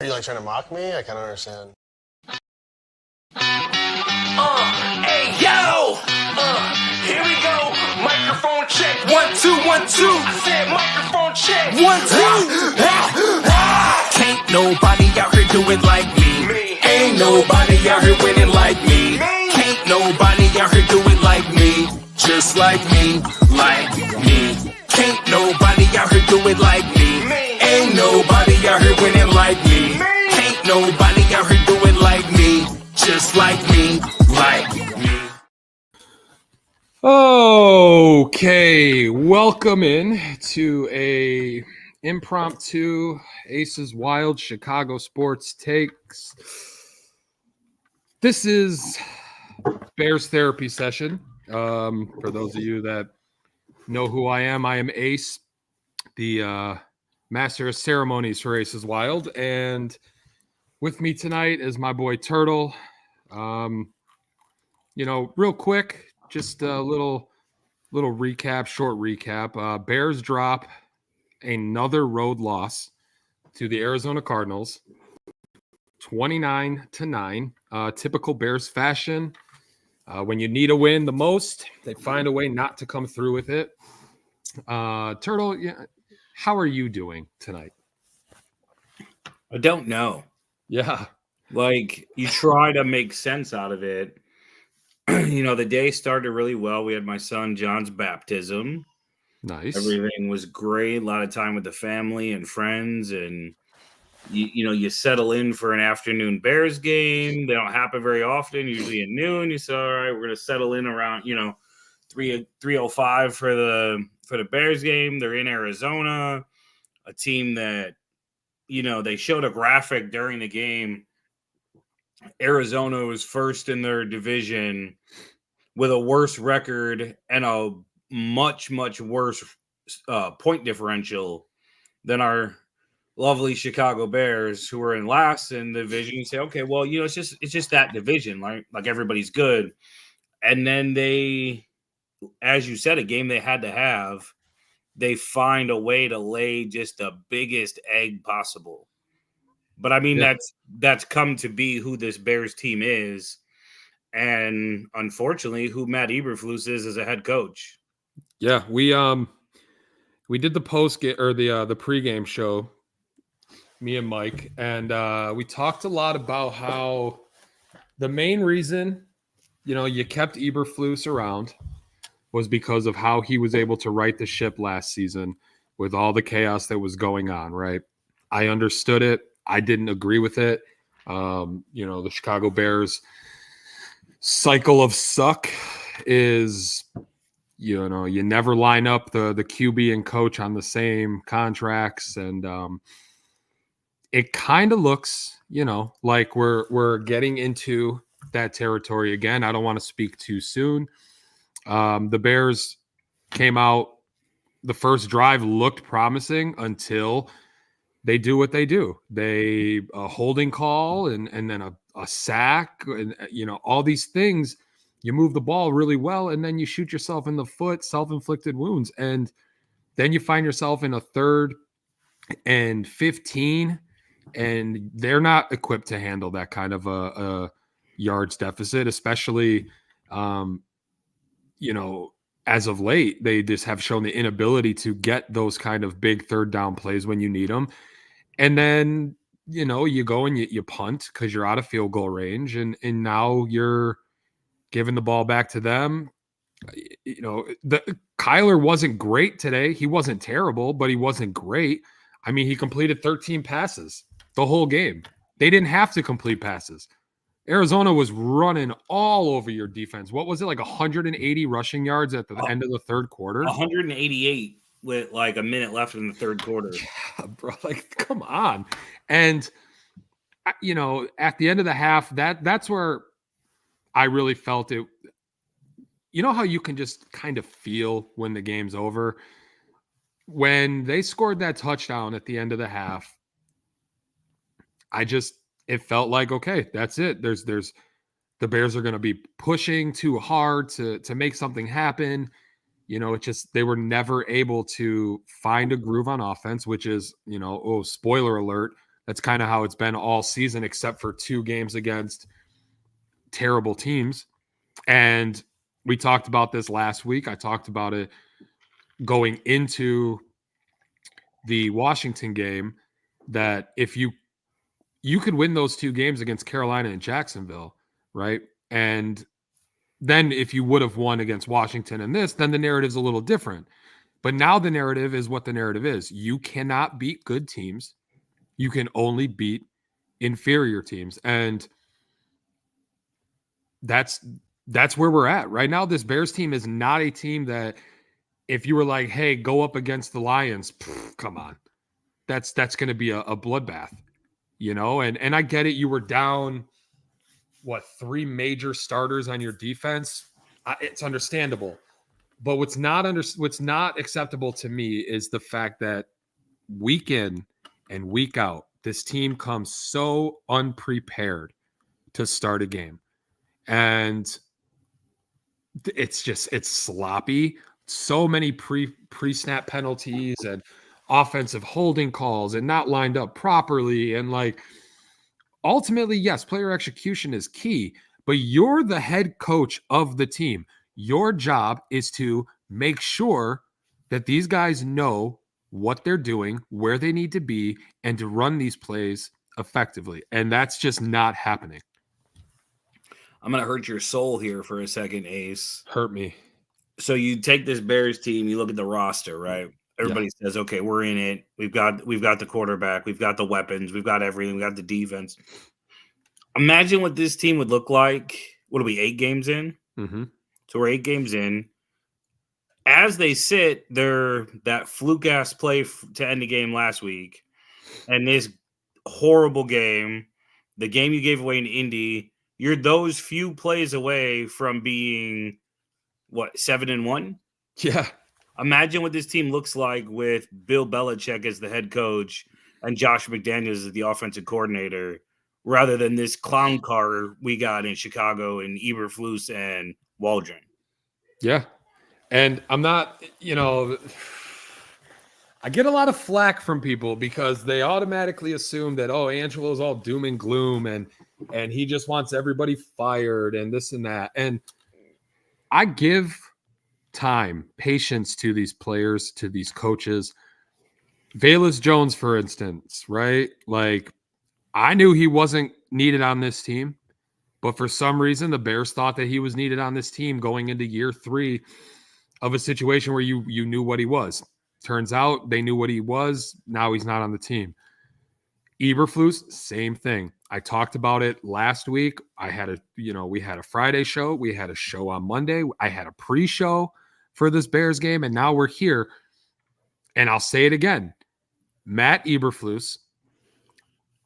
Are you like trying to mock me? I kind of understand. Hey yo, here we go. Microphone check. 1 2 1 2. I said microphone check. 1 2. Can't nobody out here do it like me. Ain't nobody out here winning like me. Can't nobody out here do it like me. Just like me, like me. Can't nobody out here do it like me. Ain't nobody out here winning like me. Can't nobody out here do it like me. Just like me, like me. Okay, welcome in to a impromptu Aces Wild Chicago Sports Takes. This is Bears therapy session. For those of you that know who I am Ace, the master of ceremonies for Aces Wild, and with me tonight is my boy Turtle. Real quick, just a little recap, short recap. Bears drop another road loss to the Arizona Cardinals, 29-9. Typical Bears fashion. When you need a win the most, they find a way not to come through with it. Turtle, how are you doing tonight? I don't know. Yeah. Like, you try to make sense out of it. The day started really well. We had my son John's baptism. Nice. Everything was great. A lot of time with the family and friends. And, you settle in for an afternoon Bears game. They don't happen very often, usually at noon. You say, all right, we're going to settle in around, 3:05 for the Bears game. They're in Arizona, a team that, they showed a graphic during the game. Arizona was first in their division with a worse record and a much, much worse point differential than our lovely Chicago Bears, who were in last in the division. You say, okay, well, it's just that division, right? Like, everybody's good. And then they, as you said, a game they had to have, they find a way to lay just the biggest egg possible. But I mean, that's come to be who this Bears team is, and unfortunately, who Matt Eberflus is as a head coach. Yeah, we did the the pregame show, me and Mike, and we talked a lot about how the main reason, you kept Eberflus around was because of how he was able to right the ship last season with all the chaos that was going on, right? I understood it. I didn't agree with it. The Chicago Bears cycle of suck is, you never line up the QB and coach on the same contracts. And it kind of looks, like we're getting into that territory again. I don't want to speak too soon. The Bears came out, the first drive looked promising until they do what they do. They a holding call and then a sack and all these things. You move the ball really well and then you shoot yourself in the foot, self-inflicted wounds, and then you find yourself in a 3rd and 15, and they're not equipped to handle that kind of a yards deficit, especially as of late. They just have shown the inability to get those kind of big 3rd down plays when you need them. And then, you go and you punt because you're out of field goal range, and now you're giving the ball back to them. Kyler wasn't great today. He wasn't terrible, but he wasn't great. I mean, he completed 13 passes the whole game. They didn't have to complete passes. Arizona was running all over your defense. What was it, like 180 rushing yards at the end of the 3rd quarter? 188 with like a minute left in the 3rd quarter. Yeah, bro, like, come on. And at the end of the half, that's where I really felt it. You know how you can just kind of feel when the game's over? When they scored that touchdown at the end of the half, it felt like, okay, that's it. There's the Bears are going to be pushing too hard to make something happen. They were never able to find a groove on offense, which is, spoiler alert, That's kind of how it's been all season, except for 2 games against terrible teams. And we talked about this last week. I talked about it going into the Washington game, that if you could win those 2 games against Carolina and Jacksonville, right? And then if you would have won against Washington and this, then the narrative's a little different. But now the narrative is what the narrative is. You cannot beat good teams. You can only beat inferior teams. And that's where we're at right now. This Bears team is not a team that, if you were like, hey, go up against the Lions, come on. That's going to be a bloodbath, And I get it. You were down, 3 major starters on your defense. It's understandable. But what's not acceptable to me is the fact that week in and week out, this team comes so unprepared to start a game. And it's sloppy. So many pre-snap penalties and offensive holding calls and not lined up properly. And ultimately, yes, player execution is key, but you're the head coach of the team. Your job is to make sure that these guys know what they're doing, where they need to be, and to run these plays effectively. And that's just not happening. I'm going to hurt your soul here for a second, Ace. Hurt me. So you take this Bears team, you look at the roster, right? Everybody says, okay, we're in it. We've got the quarterback. We've got the weapons. We've got everything. We got the defense. Imagine what this team would look like. What are we, 8 games in? Mm-hmm. So we're 8 games in. As they sit, they're that fluke-ass play to end the game last week, and this horrible game, the game you gave away in Indy, you're those few plays away from being, 7-1? Yeah. Imagine what this team looks like with Bill Belichick as the head coach and Josh McDaniels as the offensive coordinator, rather than this clown car we got in Chicago and Eberflus and Waldron. Yeah. And I'm not, I get a lot of flack from people because they automatically assume that, Angelo's all doom and gloom and he just wants everybody fired and this and that. And I give time, patience to these players, to these coaches. Velus Jones, for instance, right? I knew he wasn't needed on this team, but for some reason, the Bears thought that he was needed on this team going into year 3 of a situation where you knew what he was. Turns out they knew what he was. Now he's not on the team. Eberflus, same thing. I talked about it last week. We had a Friday show. We had a show on Monday. I had a pre-show for this Bears game, and now we're here. And I'll say it again. Matt Eberflus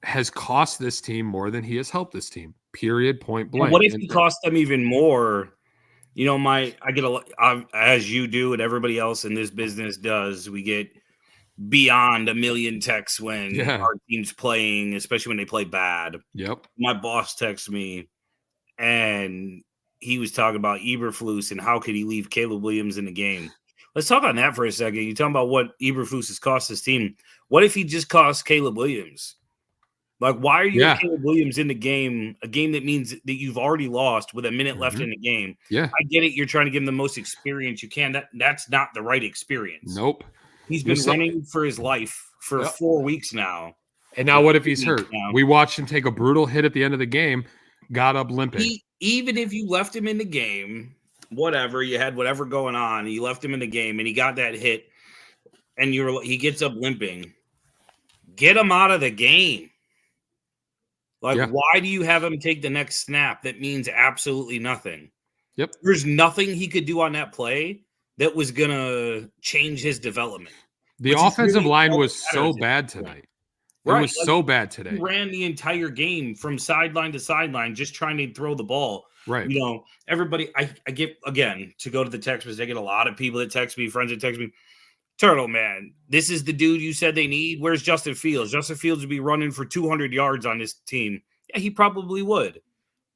has cost this team more than he has helped this team. Period. Point blank. And what if he cost them even more? I get as you do and everybody else in this business does, we get beyond 1 million texts when our team's playing, especially when they play bad. Yep. My boss texted me and he was talking about Eberflus and how could he leave Caleb Williams in the game. Let's talk on that for a second. You're talking about what Eberflus has cost his team. What if he just cost Caleb Williams? Why are you with Caleb Williams in the game, a game that means that you've already lost with a minute left in the game? Yeah. I get it. You're trying to give him the most experience you can. That's not the right experience. Nope. He's been running for his life for 4 weeks now. And now what if he's hurt? We watched him take a brutal hit at the end of the game, got up limping. Even if you left him in the game, whatever, you had whatever going on, you left him in the game and he got that hit and he gets up limping. Get him out of the game. Why do you have him take the next snap? That means absolutely nothing. Yep. There's nothing he could do on that play that was going to change his development. The offensive line was so bad tonight. It was so bad today. He ran the entire game from sideline to sideline just trying to throw the ball. Right. Everybody, I get, again, to go to the text message, I get a lot of people that text me, friends that text me, Turtle, man, this is the dude you said they need. Where's Justin Fields? Justin Fields would be running for 200 yards on this team. Yeah, he probably would.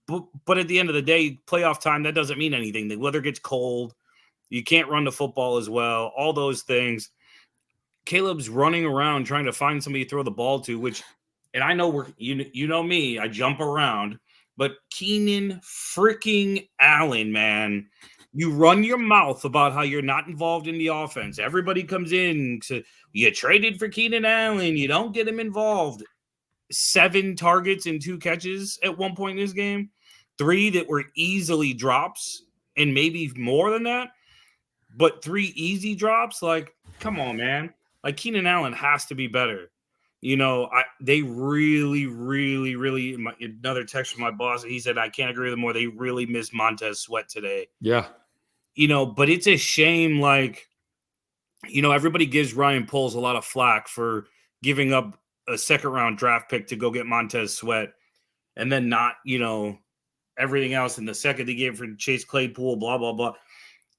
But at the end of the day, playoff time, that doesn't mean anything. The weather gets cold. You can't run the football as well. All those things. Caleb's running around trying to find somebody to throw the ball to, which and I know you know me, I jump around, but Keenan freaking Allen, man, you run your mouth about how you're not involved in the offense. Everybody comes in, so you traded for Keenan Allen, you don't get him involved. 7 targets and 2 catches at one point in this game, 3 that were easily drops, and maybe more than that, but 3 easy drops. Like, come on, man. Like, Keenan Allen has to be better. You know, they really, really, really. Another text from my boss. He said, I can't agree with him more. They really miss Montez Sweat today. Yeah. You know, but it's a shame. Like, you know, everybody gives Ryan Poles a lot of flack for giving up a 2nd-round draft pick to go get Montez Sweat, and then not, you know, everything else in the second they gave for Chase Claypool, blah, blah, blah.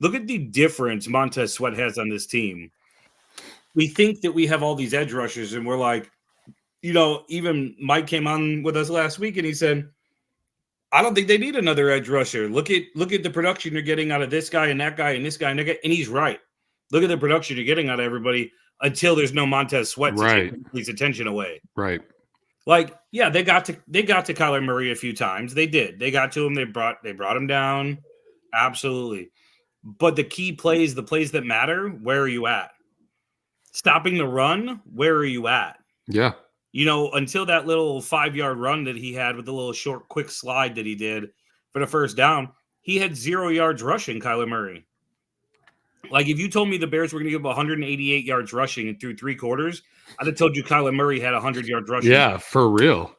Look at the difference Montez Sweat has on this team. We think that we have all these edge rushers, and we're like, you know, even Mike came on with us last week, and he said, I don't think they need another edge rusher. Look at the production you're getting out of this guy and that guy and this guy and that guy. And he's right. Look at the production you're getting out of everybody until there's no Montez Sweat to take his attention away. Right. Like, yeah, they got to Kyler Murray a few times. They did. They got to him. They brought him down. Absolutely. But the key plays, the plays that matter, where are you at? Stopping the run, where are you at? Yeah. You know, until that little 5-yard run that he had with the little short, quick slide that he did for the first down, he had 0 yards rushing, Kyler Murray. Like, if you told me the Bears were going to give 188 yards rushing through 3 quarters, I'd have told you Kyler Murray had 100 yards rushing. Yeah, for real.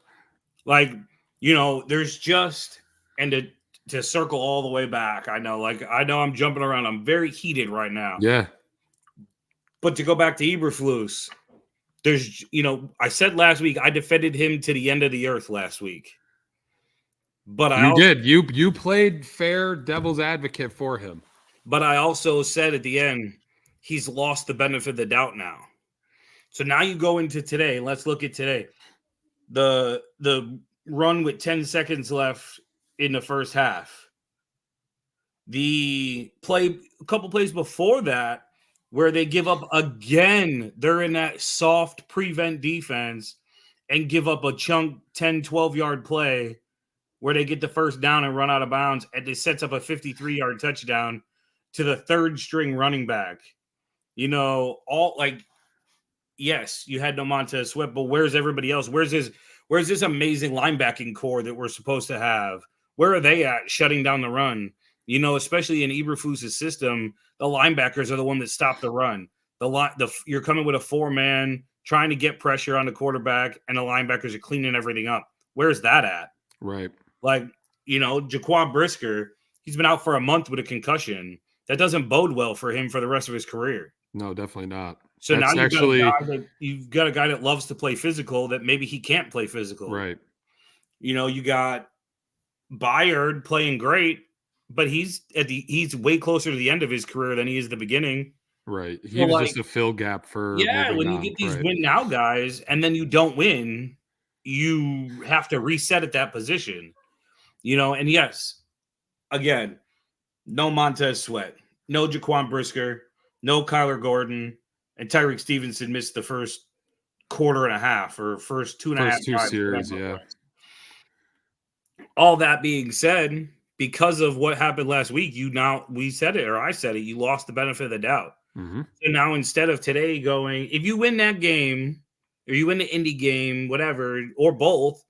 Like, you know, there's just, and to circle all the way back, I know I'm jumping around. I'm very heated right now. Yeah. But to go back to Eberflus, there's, you know, I said last week I defended him to the end of the earth last week. But you played fair devil's advocate for him. But I also said at the end, he's lost the benefit of the doubt now. So now you go into today. Let's look at today. The run with 10 seconds left in the first half. The play, a couple plays before that, where they give up again. They're in that soft prevent defense and give up a chunk 10, 12-yard play where they get the first down and run out of bounds, and it sets up a 53-yard touchdown to the 3rd-string running back. You know, yes, you had no Montez Sweat, but where's everybody else? Where's this amazing linebacking core that we're supposed to have? Where are they at shutting down the run? You know, especially in Eberflus' system, the linebackers are the one that stop the run. You're coming with a 4-man trying to get pressure on the quarterback, and the linebackers are cleaning everything up. Where's that at? Right. Like, you know, Jaquan Brisker, he's been out for a month with a concussion. That doesn't bode well for him for the rest of his career. No, definitely not. So now you've got a guy that loves to play physical that maybe he can't play physical. Right. You know, you got Byard playing great, but he's way closer to the end of his career than he is the beginning. Right. He was just a fill gap for. Yeah, when you get these win now guys and then you don't win, you have to reset at that position. You know, and yes, again, no Montez Sweat, no Jaquan Brisker, no Kyler Gordon, and Tyreek Stevenson missed the first quarter and a half or first 2.5 series. Yeah. All that being said, because of what happened last week, we said it, or I said it, you lost the benefit of the doubt. Mm-hmm. So now instead of today going, if you win that game or you win the Indy game, whatever, or both,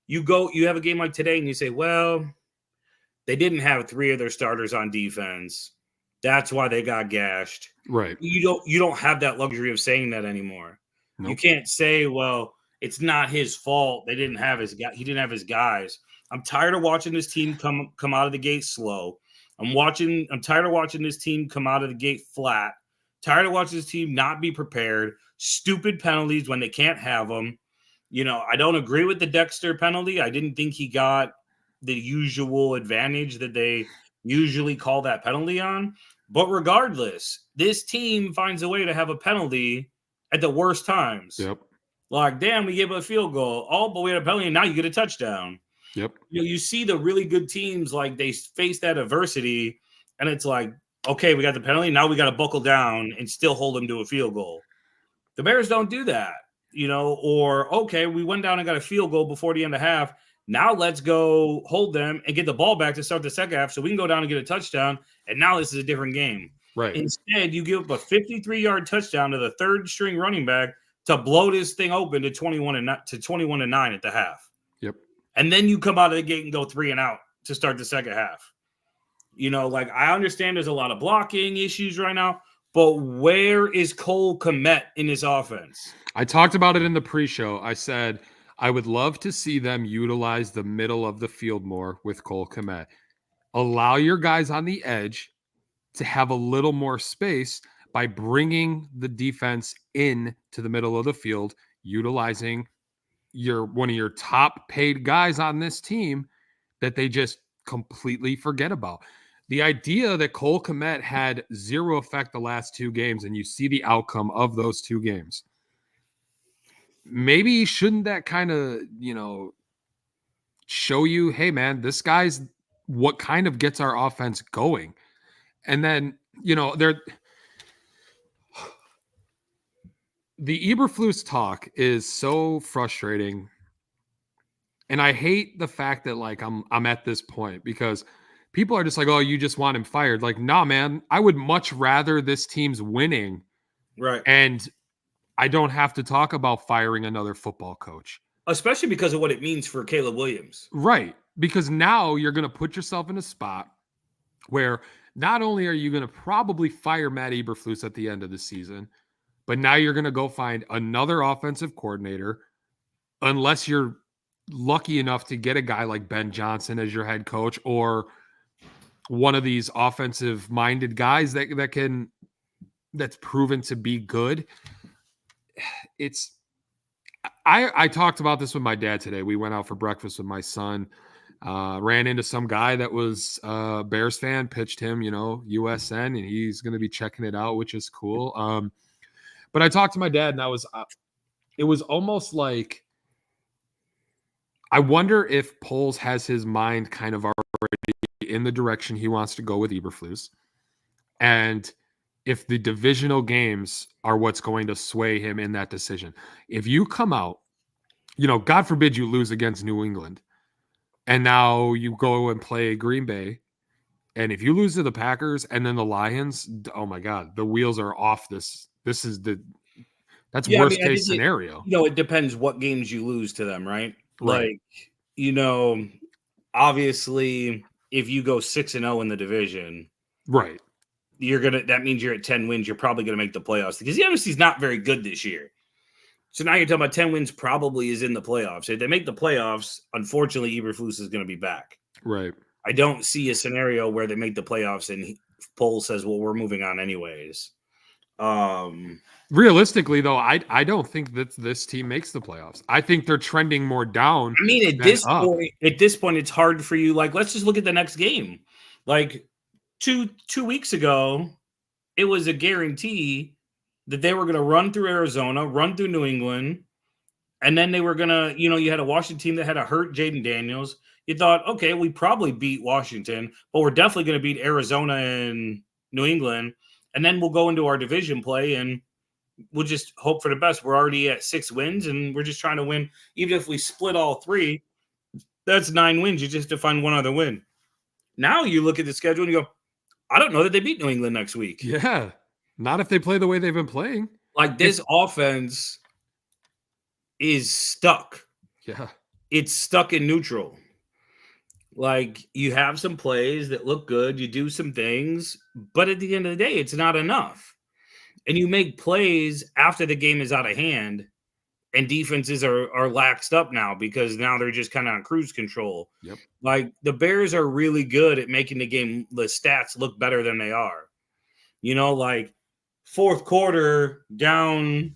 you have a game like today and you say, well, they didn't have 3 of their starters on defense. That's why they got gashed. Right. You don't have that luxury of saying that anymore. Nope. You can't say, well, it's not his fault. He didn't have his guys. I'm tired of watching this team come out of the gate slow. I'm tired of watching this team come out of the gate flat. Tired of watching this team not be prepared. Stupid penalties when they can't have them. You know, I don't agree with the Dexter penalty. I didn't think he got the usual advantage that they usually call that penalty on. But regardless, this team finds a way to have a penalty at the worst times. Yep. Like, damn, we gave a field goal. Oh, but we had a penalty, and now you get a touchdown. Yep. You know, you see the really good teams, like, they face that adversity, and it's like, okay, we got the penalty. Now we got to buckle down and still hold them to a field goal. The Bears don't do that. or okay, we went down and got a field goal before the end of half. Now let's go hold them and get the ball back to start the second half so we can go down and get a touchdown. And now this is a different game. Right. Instead, you give up a 53-yard touchdown to the third string running back to blow this thing open to 21-9 at the half. Yep. And then you come out of the gate and go 3 and out to start the second half. I understand there's a lot of blocking issues right now, but where is Cole Kmet in this offense? I talked about it in the pre-show. I said I would love to see them utilize the middle of the field more with Cole Kmet. Allow your guys on the edge to have a little more space by bringing the defense in to the middle of the field, utilizing one of your top paid guys on this team that they just completely forget about. The idea that Cole Kmet had zero effect the last 2 games, and you see the outcome of those 2 games. Maybe shouldn't that kind of, show you, hey, man, this guy's what kind of gets our offense going. And then, the Eberflus talk is so frustrating. And I hate the fact that, I'm at this point because people are just like, oh, you just want him fired. Like, nah, man, I would much rather this team's winning. Right. And I don't have to talk about firing another football coach. Especially because of what it means for Caleb Williams. Right. Because now you're going to put yourself in a spot where not only are you going to probably fire Matt Eberflus at the end of the season, but now you're going to go find another offensive coordinator, unless you're lucky enough to get a guy like Ben Johnson as your head coach or one of these offensive-minded guys that's proven to be good. I talked about this with my dad today. We went out for breakfast with my son, ran into some guy that was a Bears fan, pitched him, USN, and he's going to be checking it out, which is cool. But I talked to my dad, and it was almost like, I wonder if Poles has his mind kind of already in the direction he wants to go with Eberflus, and if the divisional games are what's going to sway him in that decision. If you come out, God forbid you lose against New England, and now you go and play Green Bay, and if you lose to the Packers and then the Lions, oh my God, the wheels are off this. That's worst case scenario. It depends what games you lose to them, right? Right. Obviously, if you go 6-0 in the division, right, that means you're at 10 wins. You're probably going to make the playoffs because the NFC is not very good this year. So now you're talking about 10 wins probably is in the playoffs. If they make the playoffs, unfortunately, Eberflus is going to be back. Right. I don't see a scenario where they make the playoffs and Poles says, well, we're moving on anyways. Realistically, though, I don't think that this team makes the playoffs. I think they're trending more down. I mean, at this point, it's hard for you. Like, let's just look at the next game. Like two weeks ago, it was a guarantee that they were going to run through Arizona, run through New England, and then they were going to, you had a Washington team that had a hurt Jaden Daniels. You thought, okay, we probably beat Washington, but we're definitely going to beat Arizona and New England, and then we'll go into our division play and we'll just hope for the best. We're already at 6 wins, and we're just trying to win. Even if we split all 3, that's 9 wins. You just have to find one other win. Now you look at the schedule and you go, I don't know that they beat New England next week. Yeah, not if they play the way they've been playing. Like, this offense is stuck. Yeah. It's stuck in neutral. Like, you have some plays that look good. You do some things. But at the end of the day, it's not enough. And you make plays after the game is out of hand, and defenses are laxed up now because now they're just kind of on cruise control. Yep. Like, the Bears are really good at making the stats look better than they are. Like, fourth quarter down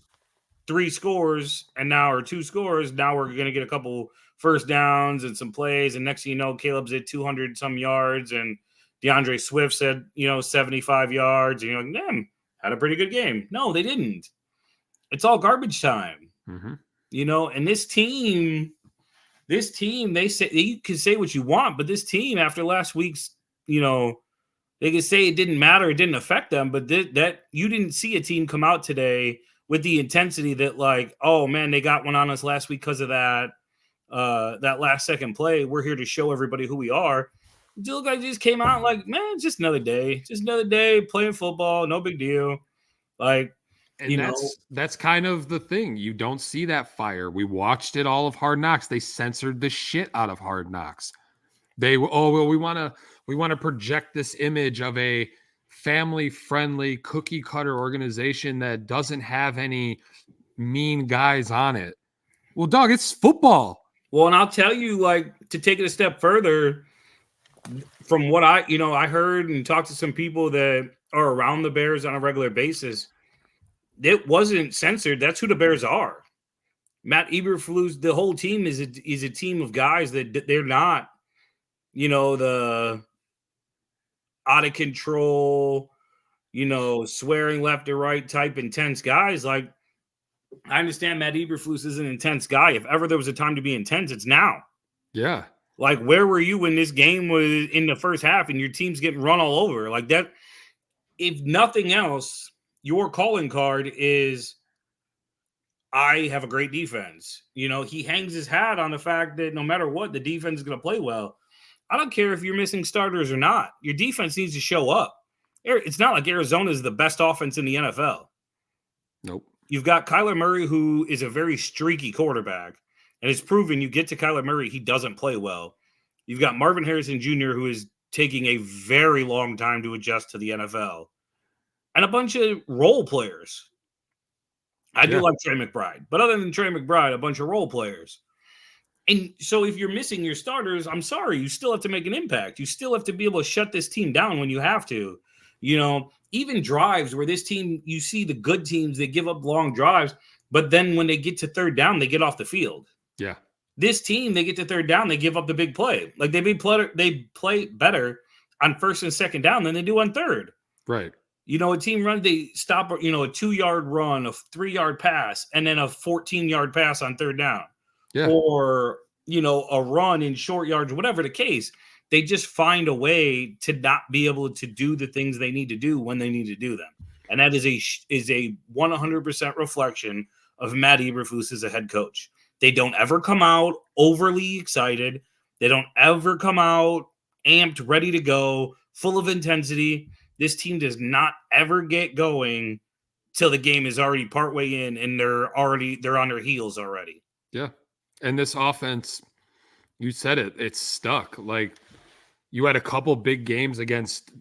3 scores and now or 2 scores. Now we're going to get a couple first downs and some plays. And next thing you know, Caleb's at 200 some yards and DeAndre Swift said, 75 yards. And you're like, damn, had a pretty good game. No, they didn't. It's all garbage time. Mm-hmm. And this team, they say, you can say what you want, but this team after last week's, they can say it didn't matter, it didn't affect them, but that you didn't see a team come out today with the intensity that, like, oh man, they got one on us last week because of that last second play. We're here to show everybody who we are. You look like just came out like, man, it's just another day playing football, no big deal. Like, And that's kind of the thing. You don't see that fire. We watched it all of Hard Knocks. They censored the shit out of Hard Knocks. We want to project this image of a family-friendly cookie cutter organization that doesn't have any mean guys on it. Well, dog, it's football. Well, and I'll tell you, like, to take it a step further, from what I heard and talked to some people that are around the Bears on a regular basis, it wasn't censored. That's who the Bears are. Matt Eberflus, the whole team is a team of guys that they're not, the out of control, swearing left or right type intense guys. Like, I understand Matt Eberflus is an intense guy. If ever there was a time to be intense, it's now. Yeah. Like, where were you when this game was in the first half and your team's getting run all over? Like that, if nothing else, your calling card is, I have a great defense. He hangs his hat on the fact that no matter what, the defense is going to play well. I don't care if you're missing starters or not. Your defense needs to show up. It's not like Arizona is the best offense in the NFL. Nope. You've got Kyler Murray, who is a very streaky quarterback, and it's proven you get to Kyler Murray, he doesn't play well. You've got Marvin Harrison Jr., who is taking a very long time to adjust to the NFL. And a bunch of role players. I do like Trey McBride. But other than Trey McBride, a bunch of role players. And so if you're missing your starters, I'm sorry, you still have to make an impact. You still have to be able to shut this team down when you have to. Even drives where this team, you see the good teams, they give up long drives. But then when they get to third down, they get off the field. Yeah. This team, they get to third down, they give up the big play. Like they play better on first and second down than they do on third. Right. A team run, they stop, a 2-yard run, a 3-yard pass, and then a 14-yard pass on third down. Yeah. Or, a run in short yards, whatever the case. They just find a way to not be able to do the things they need to do when they need to do them. And that is a 100% reflection of Matt Eberflus as a head coach. They don't ever come out overly excited. They don't ever come out amped, ready to go, full of intensity. This team does not ever get going till the game is already partway in and they're on their heels already. Yeah. And this offense, you said it, it's stuck. Like, you had a couple big games against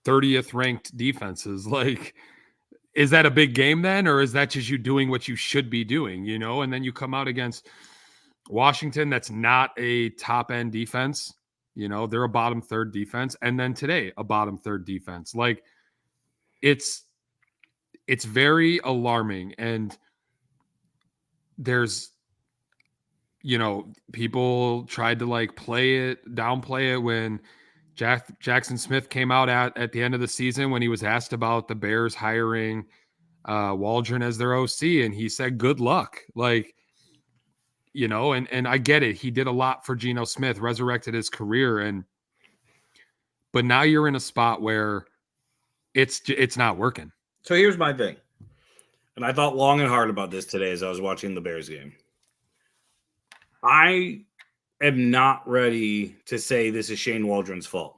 30th ranked defenses. Like, is that a big game then? Or is that just you doing what you should be doing, And then you come out against Washington, that's not a top end defense. They're a bottom third defense. And then today, a bottom third defense. Like, it's very alarming. And there's, people tried to downplay it when Jackson Smith came out at the end of the season when he was asked about the Bears hiring Waldron as their OC. And he said, good luck. Like, and I get it. He did a lot for Geno Smith, resurrected his career. But now you're in a spot where it's not working. So here's my thing. And I thought long and hard about this today as I was watching the Bears game. I am not ready to say this is Shane Waldron's fault.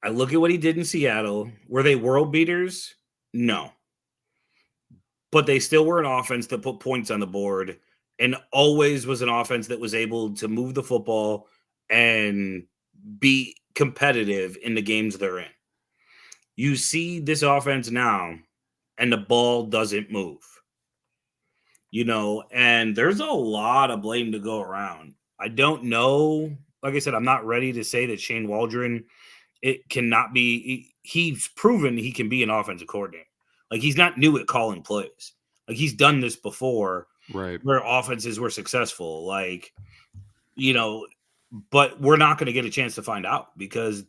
I look at what he did in Seattle. Were they world beaters? No. But they still were an offense that put points on the board and always was an offense that was able to move the football and be competitive in the games they're in. You see this offense now, and the ball doesn't move. And there's a lot of blame to go around. I don't know. Like I said, I'm not ready to say that Shane Waldron, it cannot be. He's proven he can be an offensive coordinator. Like, he's not new at calling plays. Like, he's done this before. Right. Where offenses were successful. Like, but we're not going to get a chance to find out because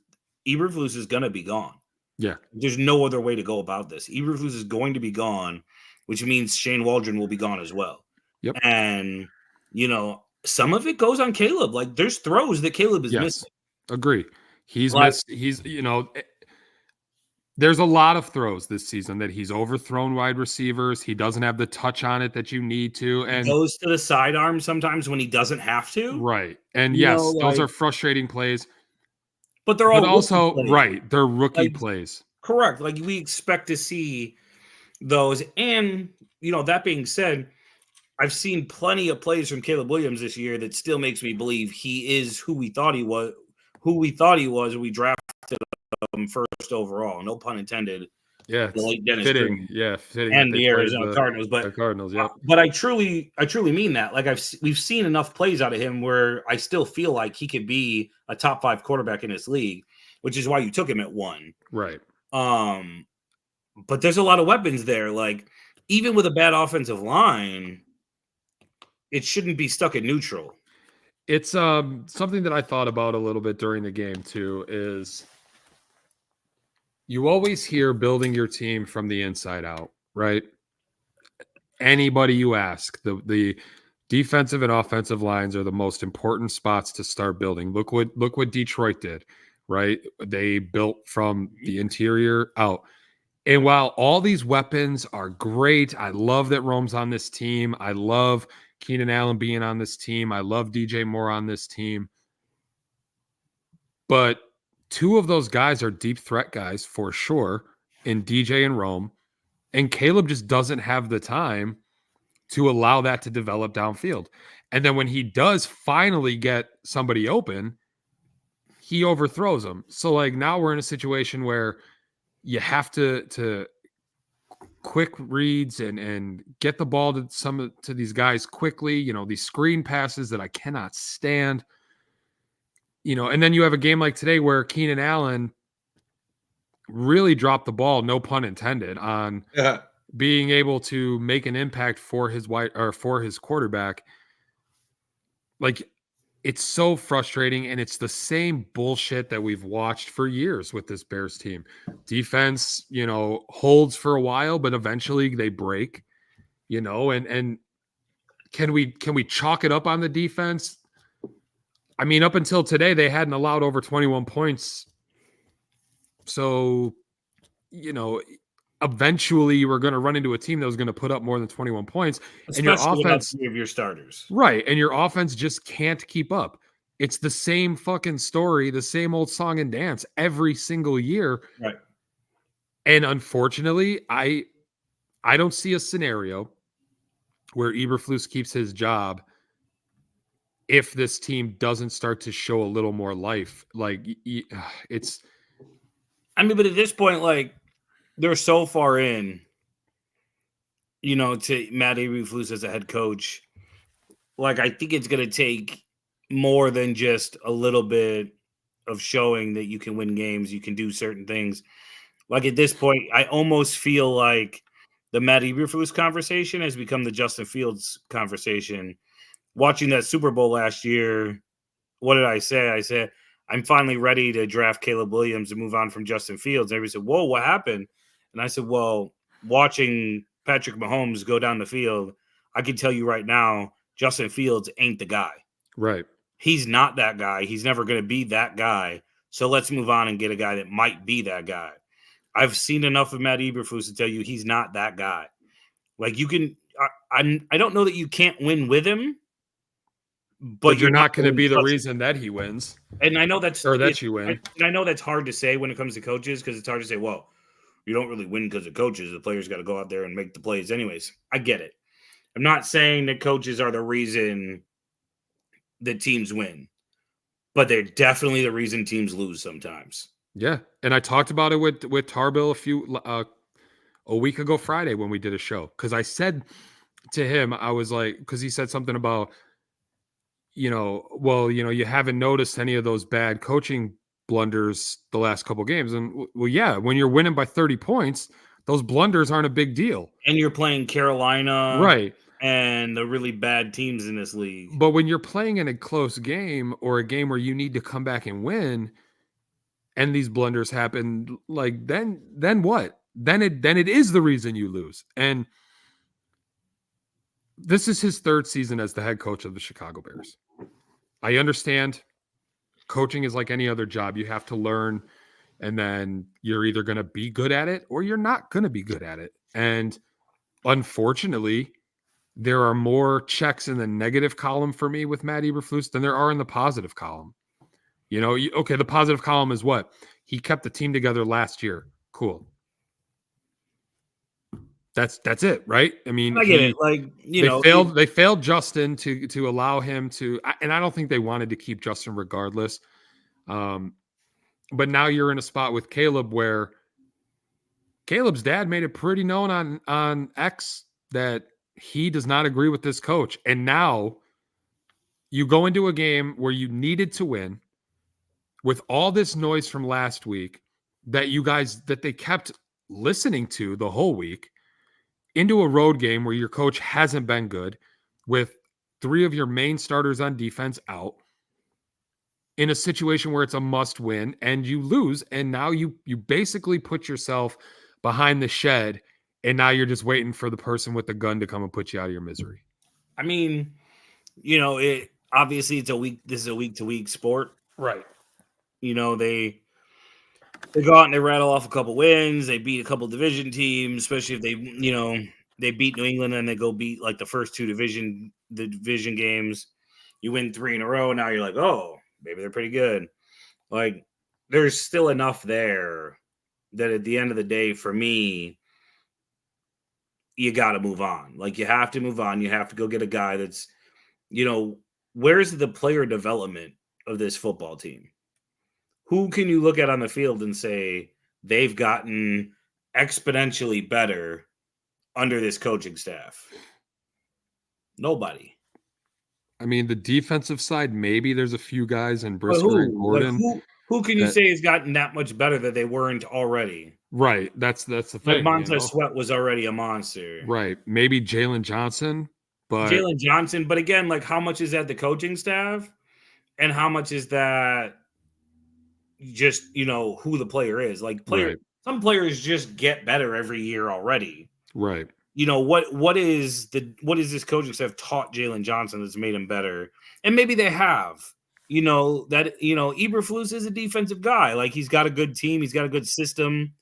Eberflus is going to be gone. Yeah. There's no other way to go about this. Eberflus is going to be gone, which means Shane Waldron will be gone as well. Yep. And, some of it goes on Caleb. Like, there's throws that Caleb is missing. Agree. He's There's a lot of throws this season that he's overthrown wide receivers. He doesn't have the touch on it that you need to. And Goes to the sidearm sometimes when he doesn't have to. right. And You know, yes, those are like, frustrating plays. but they're all But rookie also, plays. right, they're rookie Like, plays. correct. Like we expect to see those. And, that being said, I've seen plenty of plays from Caleb Williams this year that still makes me believe he is who we thought he was when we drafted him first overall. No pun intended. Yeah, The late Dennis fitting. Green Yeah, fitting. and that the they played Arizona Cardinals. the Cardinals, yeah. But I truly mean that. Like we've seen enough plays out of him where I still feel like he could be a top 5 quarterback in this league, which is why you took him at 1. Right. But there's a lot of weapons there. Like even with a bad offensive line, it shouldn't be stuck at neutral. It's something that I thought about a little bit during the game too is you always hear building your team from the inside out, right? Anybody you ask, the defensive and offensive lines are the most important spots to start building. Look what Detroit did, right? They built from the interior out. And while all these weapons are great, I love that Rome's on this team. I love Keenan Allen being on this team. I love DJ Moore on this team. But 2 of those guys are deep threat guys for sure in DJ and Rome. And Caleb just doesn't have the time to allow that to develop downfield. And then when he does finally get somebody open, he overthrows them. So like now we're in a situation where you have to quick reads and get the ball to these guys quickly, these screen passes that I cannot stand. And then you have a game like today where Keenan Allen really dropped the ball, no pun intended, on being able to make an impact for his quarterback. Like it's so frustrating, and it's the same bullshit that we've watched for years with this Bears team. Defense, holds for a while, but eventually they break, and can we chalk it up on the defense? I mean, up until today, they hadn't allowed over 21 points. So, eventually you were going to run into a team that was going to put up more than 21 points. Especially and your offense, 3 of your starters. Right. And your offense just can't keep up. It's the same fucking story, the same old song and dance every single year. Right. And unfortunately, I don't see a scenario where Eberflus keeps his job if this team doesn't start to show a little more life. Like it's, but at this point, like they're so far in, to Matt Eberflus as a head coach. Like I think it's going to take more than just a little bit of showing that you can win games, you can do certain things. Like at this point, I almost feel like the Matt Eberflus conversation has become the Justin Fields conversation. Watching that Super Bowl last year, what did I say? I said, I'm finally ready to draft Caleb Williams and move on from Justin Fields. And everybody said, whoa, what happened? And I said, well, watching Patrick Mahomes go down the field, I can tell you right now, Justin Fields ain't the guy. Right. He's not that guy. He's never going to be that guy. So let's move on and get a guy that might be that guy. I've seen enough of Matt Eberflus to tell you he's not that guy. Like you can, I don't know that you can't win with him, but you're not going to be the reason that he wins. And I know that's you win. And I know that's hard to say when it comes to coaches because it's hard to say, well, you don't really win because of coaches. The players got to go out there and make the plays anyways. I get it. I'm not saying that coaches are the reason that teams win, but they're definitely the reason teams lose sometimes. Yeah, and I talked about it with Tarbill a week ago Friday when we did a show, because I said to him, I was like, because he said something about, you haven't noticed any of those bad coaching blunders the last couple games, and well, yeah, when you're winning by 30 points, those blunders aren't a big deal, and you're playing Carolina, right? And the really bad teams in this league. But when you're playing in a close game or a game where you need to come back and win, and these blunders happen, like then what? Then it is the reason you lose. And this is his 3rd season as the head coach of the Chicago Bears. I understand coaching is like any other job. You have to learn, And then you're either going to be good at it or you're not going to be good at it. And unfortunately, there are more checks in the negative column for me with Matt Eberflus than there are in the positive column. Okay, the positive column is what? He kept the team together last year. Cool. That's it, right? I mean, I get it. Like, they failed Justin to allow him to, and I don't think they wanted to keep Justin regardless. But now you're in a spot with Caleb where Caleb's dad made it pretty known on X that he does not agree with this coach. And now you go into a game where you needed to win with all this noise from last week that they kept listening to the whole week, into a road game where your coach hasn't been good, with 3 of your main starters on defense out, in a situation where it's a must win, and you lose. And now you basically put yourself behind the shed, and now you're just waiting for the person with the gun to come and put you out of your misery. I mean, obviously this is a week to week sport. Right. They go out and they rattle off a couple wins. They beat a couple division teams, especially if they beat New England and they go beat like the first 2 division games. You win 3 in a row. Now you're like, oh, maybe they're pretty good. Like, there's still enough there that at the end of the day, for me, you got to move on. Like, you have to move on. You have to go get a guy that's, where's the player development of this football team? Who can you look at on the field and say they've gotten exponentially better under this coaching staff? Nobody. I mean, the defensive side, maybe there's a few guys in Brisker and Gordon. Like who can you say has gotten that much better that they weren't already? Right. That's the thing. Like Montez Sweat was already a monster. Right. Maybe Jalen Johnson. But again, like, how much is that the coaching staff? And how much is that just, who the player is? Like, Some players just get better every year already. Right. What is this coaching staff taught Jalen Johnson that's made him better? And maybe they have. Eberflus is a defensive guy. Like, he's got a good team. He's got a good system.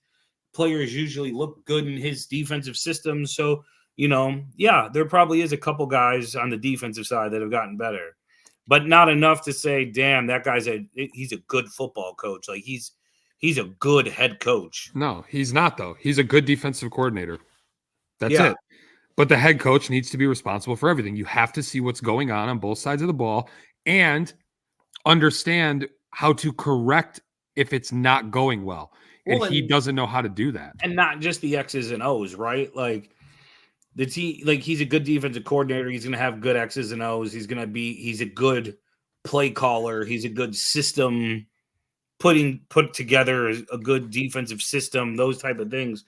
Players usually look good in his defensive system. So, there probably is a couple guys on the defensive side that have gotten better, but not enough to say, damn, that guy's he's a good football coach. Like, he's a good head coach. No, he's not, though. He's a good defensive coordinator. That's it. But the head coach needs to be responsible for everything. You have to see what's going on both sides of the ball and understand how to correct if it's not going well. And he doesn't know how to do that. And not just the X's and O's, right? Like, the team, like, he's a good defensive coordinator. He's going to have good X's and O's. He's a good play caller. He's a good system put together, a good defensive system, those type of things.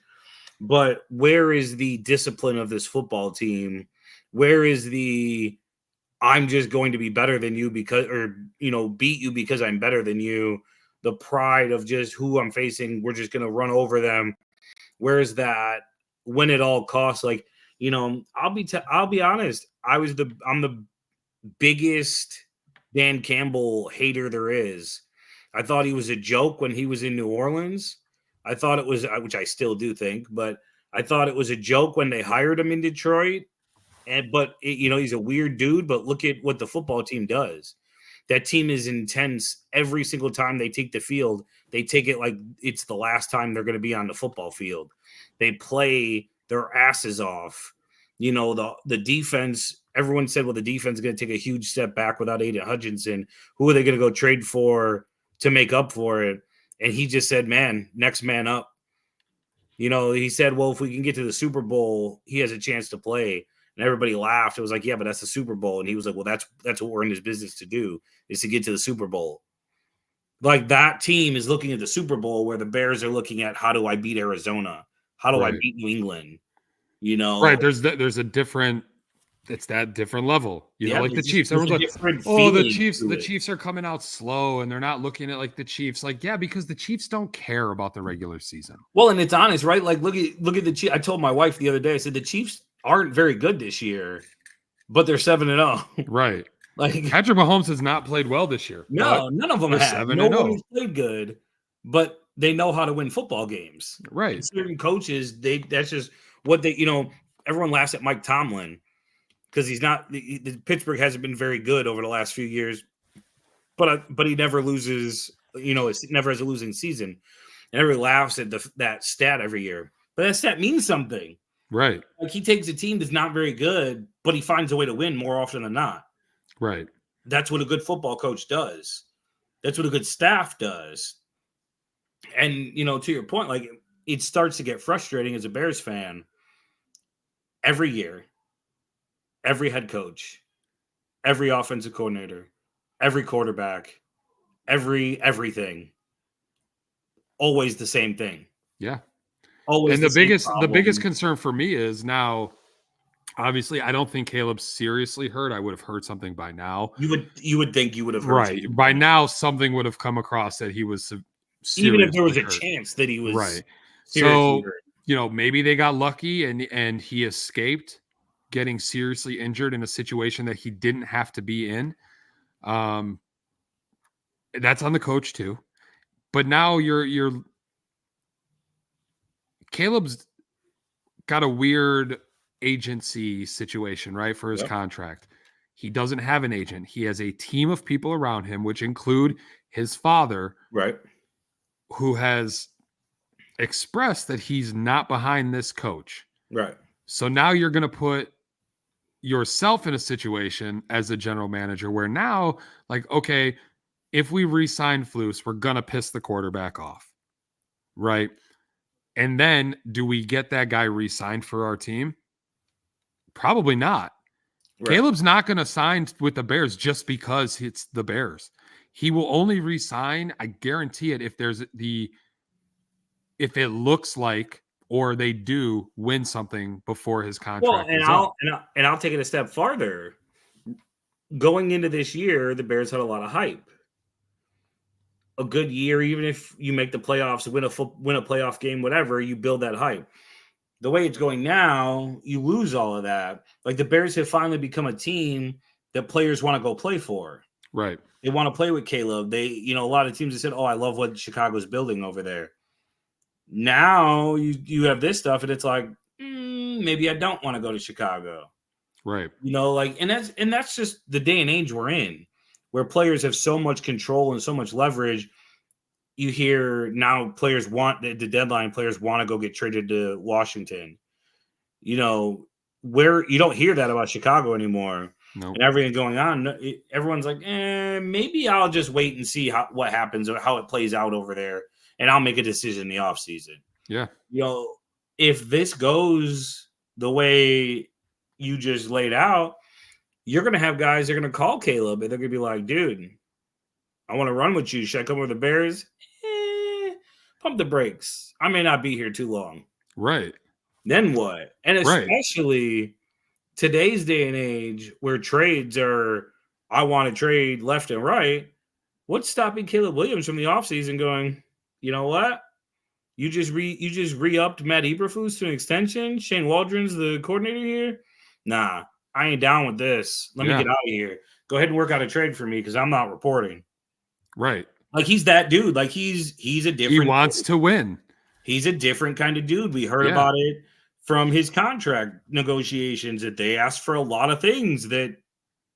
But where is the discipline of this football team? Where is the I'm just going to be better than you beat you because I'm better than you? The pride of just who I'm facing, we're just going to run over them. Where is that win at all costs? Like, I'll be honest. I'm the biggest Dan Campbell hater there is. I thought he was a joke when he was in New Orleans. I thought it was, which I still do think, but I thought it was a joke when they hired him in Detroit. He's a weird dude, but look at what the football team does. That team is intense every single time they take the field. They take it like it's the last time they're going to be on the football field. They play their asses off. The defense, everyone said, well, the defense is going to take a huge step back without Aiden Hutchinson. Who are they going to go trade for to make up for it? And he just said, man, next man up. He said, well, if we can get to the Super Bowl, he has a chance to play. And everybody laughed. It was like, yeah, but that's the Super Bowl. And he was like, well, that's what we're in this business to do, is to get to the Super Bowl. Like, that team is looking at the Super Bowl where the Bears are looking at, how do I beat Arizona? How do I beat New England? Right. There's a different, it's that different level. Like the Chiefs. Everyone's like, oh, the Chiefs are coming out slow and they're not looking at like the Chiefs. Like, yeah, because the Chiefs don't care about the regular season. Well, and it's honest, right? Like, look at the Chiefs. I told my wife the other day, I said, the Chiefs aren't very good this year, but they're 7-0. Right. Like, Patrick Mahomes has not played well this year. No, none of them have. No one has played good, but they know how to win football games. Right. And certain coaches, that's just what they, everyone laughs at Mike Tomlin because he's not, the Pittsburgh hasn't been very good over the last few years, but he never loses, it never has a losing season. And everybody laughs at that stat every year, but that stat means something. Right. Like he takes a team that's not very good, but he finds a way to win more often than not. Right. That's what a good football coach does. That's what a good staff does. And, to your point, like it starts to get frustrating as a Bears fan every year, every head coach, every offensive coordinator, every quarterback, everything. Always the same thing. Yeah. Always. And the biggest concern for me is now, obviously, I don't think Caleb's seriously hurt. I would have heard something by now. You would think you would have heard right. By now, something would have come across that he was even if there was a hurt. chance that he was right. So hurt. Maybe they got lucky and he escaped getting seriously injured in a situation that he didn't have to be in. That's on the coach too. But now you're Caleb's got a weird agency situation, right? For his contract. He doesn't have an agent. He has a team of people around him, which include his father, right, who has expressed that he's not behind this coach. Right. So now you're going to put yourself in a situation as a general manager where now, like, okay, if we re-sign Flus, we're going to piss the quarterback off. Right. And then do we get that guy re-signed for our team? Probably not. Right. Caleb's not going to sign with the Bears just because it's the Bears. He will only re-sign, I guarantee it, if it looks like or they do win something before his contract is up. And I'll take it a step farther. Going into this year, the Bears had a lot of hype. A good year, even if you make the playoffs, win a playoff game, whatever, you build that hype. The way it's going now, you lose all of that. Like the Bears have finally become a team that players want to go play for. Right. They want to play with Caleb. A lot of teams have said, "Oh, I love what Chicago's building over there." Now you have this stuff, and it's like, maybe I don't want to go to Chicago. Right. And that's just the day and age we're in, where players have so much control and so much leverage. You hear now players want the deadline. Players want to go get traded to Washington. Where you don't hear that about Chicago anymore. Nope. And everything going on. Everyone's like, maybe I'll just wait and see what happens or how it plays out over there, and I'll make a decision in the offseason. Yeah. If this goes the way you just laid out, you're going to have guys that are going to call Caleb, and they're going to be like, dude, I want to run with you. Should I come with the Bears? Pump the brakes. I may not be here too long. Right. Then what? And especially today's day and age where trades are, I want to trade left and right. What's stopping Caleb Williams from the offseason going, you know what? You just re-upped Matt Eberflus to an extension. Shane Waldron's the coordinator here. Nah, I ain't down with this. Let me get out of here. Go ahead and work out a trade for me because I'm not reporting. Right. Like he's that dude. Like he's a different. He wants to win. He's a different kind of dude. We heard about it from his contract negotiations that they asked for a lot of things that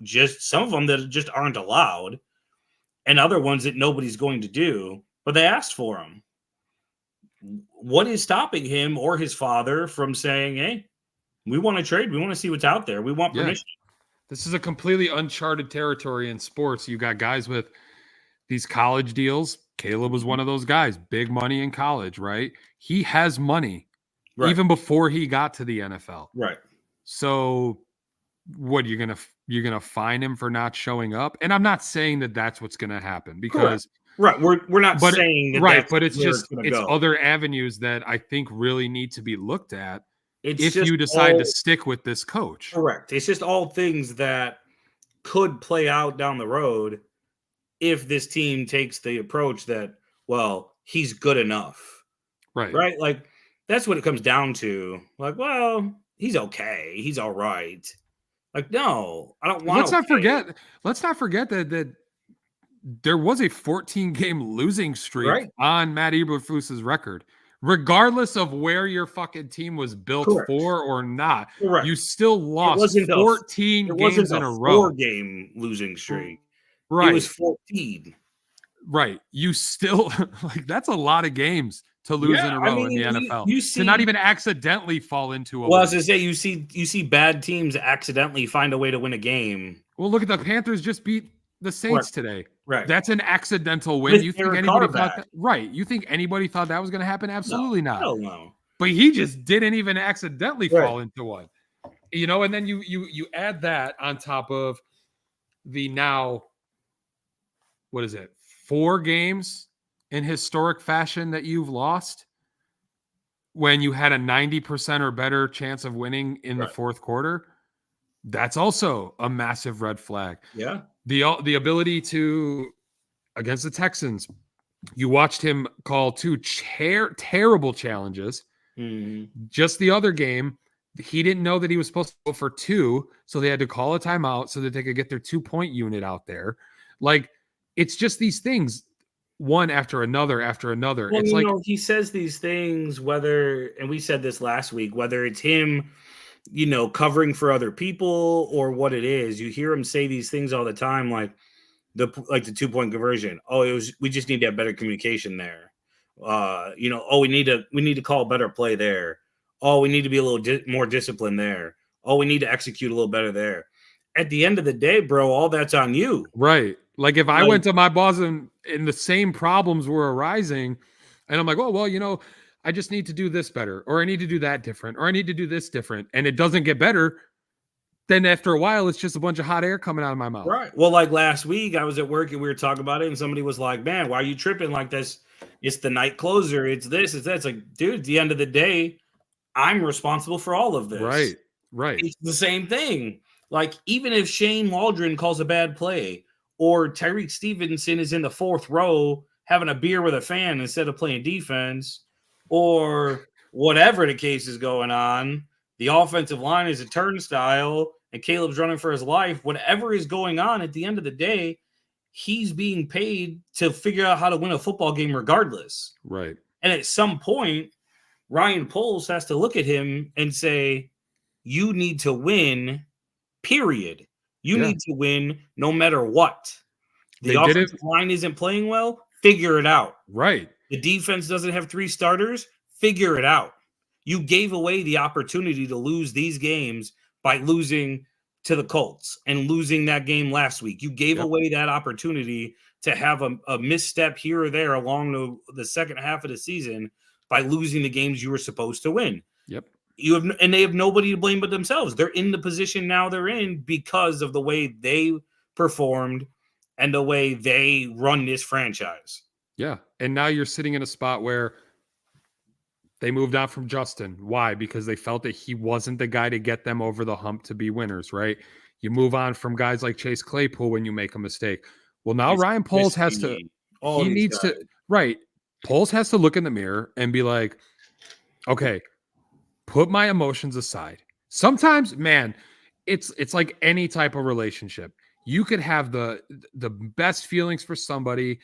just some of them that just aren't allowed, and other ones that nobody's going to do, but they asked for them. What is stopping him or his father from saying, "Hey, we want to trade. We want to see what's out there. We want permission." This is a completely uncharted territory in sports. You got guys with these college deals. Caleb was one of those guys, big money in college, right? He has money even before he got to the NFL. Right. So what, you're going to fine him for not showing up? And I'm not saying that that's what's going to happen because we're not saying that but it's other avenues that I think really need to be looked at if you decide to stick with this coach. Correct. It's just all things that could play out down the road if this team takes the approach that, well, he's good enough. Right. Right? Like, that's what it comes down to. Like, well, he's okay. He's all right. Like, no, I don't want Let's not forget that there was a 14-game losing streak Right. on Matt Eberflus's record. Regardless of where your fucking team was built Correct. for or not, Correct. you still lost wasn't 14 It games wasn't in a a row. 4-game losing streak. Right. It was 14. Right. You still like that's a lot of games to lose in a row in the NFL. You see, to not even accidentally fall into a well, I win. was to say, you see bad teams accidentally find a way to win a game. Well, look at the Panthers just beat the Saints today. Right. That's an accidental win. With You think Derek anybody Carr thought back. that? Right. You think anybody thought that was going to happen? Absolutely not. Hell no. But he just didn't even accidentally Right. fall into one. You know, and then you add that on top of the now, what is it, 4 games in historic fashion that you've lost when you had a 90% or better chance of winning in the Right. fourth quarter. That's also a massive red flag. Yeah. The ability to, against the Texans, you watched him call 2 terrible challenges. Mhm. Just the other game, he didn't know that he was supposed to go for 2, so they had to call a timeout so that they could get their 2-point unit out there. Like, it's just these things, one after another after another. Well, it's like, he says these things, whether, and we said this last week, whether it's him, covering for other people or what it is, you hear him say these things all the time, like the 2-point conversion. Oh, we just need to have better communication there. We need to call a better play there. Oh, we need to be a little more disciplined there. Oh, we need to execute a little better there. At the end of the day, bro, all that's on you. right. Like if I went to my boss and the same problems were arising and I'm like, oh, well, I just need to do this better, or I need to do that different, or I need to do this different. And it doesn't get better. Then after a while, it's just a bunch of hot air coming out of my mouth. Right. Well, like last week, I was at work and we were talking about it, and somebody was like, man, why are you tripping like this? It's the night closer. It's this, it's that. It's like, dude, at the end of the day, I'm responsible for all of this. Right. Right. It's the same thing. Like, even if Shane Waldron calls a bad play, or Tyreek Stevenson is in the 4th row having a beer with a fan instead of playing defense, or whatever the case is going on, the offensive line is a turnstile and Caleb's running for his life, whatever is going on, at the end of the day, he's being paid to figure out how to win a football game regardless. Right. And at some point, Ryan Poles has to look at him and say, you need to win, period. You need to win no matter what. The offensive line isn't playing well, figure it out. Right. The defense doesn't have 3 starters, figure it out. You gave away the opportunity to lose these games by losing to the Colts and losing that game last week. You gave away that opportunity to have a misstep here or there along the second half of the season by losing the games you were supposed to win. Yep. And they have nobody to blame but themselves. They're in the position now they're in because of the way they performed and the way they run this franchise. Yeah. And now you're sitting in a spot where they moved on from Justin. Why? Because they felt that he wasn't the guy to get them over the hump to be winners, right? You move on from guys like Chase Claypool when you make a mistake. Well, now Ryan Poles has to, he needs to, right. Poles has to look in the mirror and be like, okay, put my emotions aside. Sometimes, man, it's like any type of relationship. You could have the best feelings for somebody,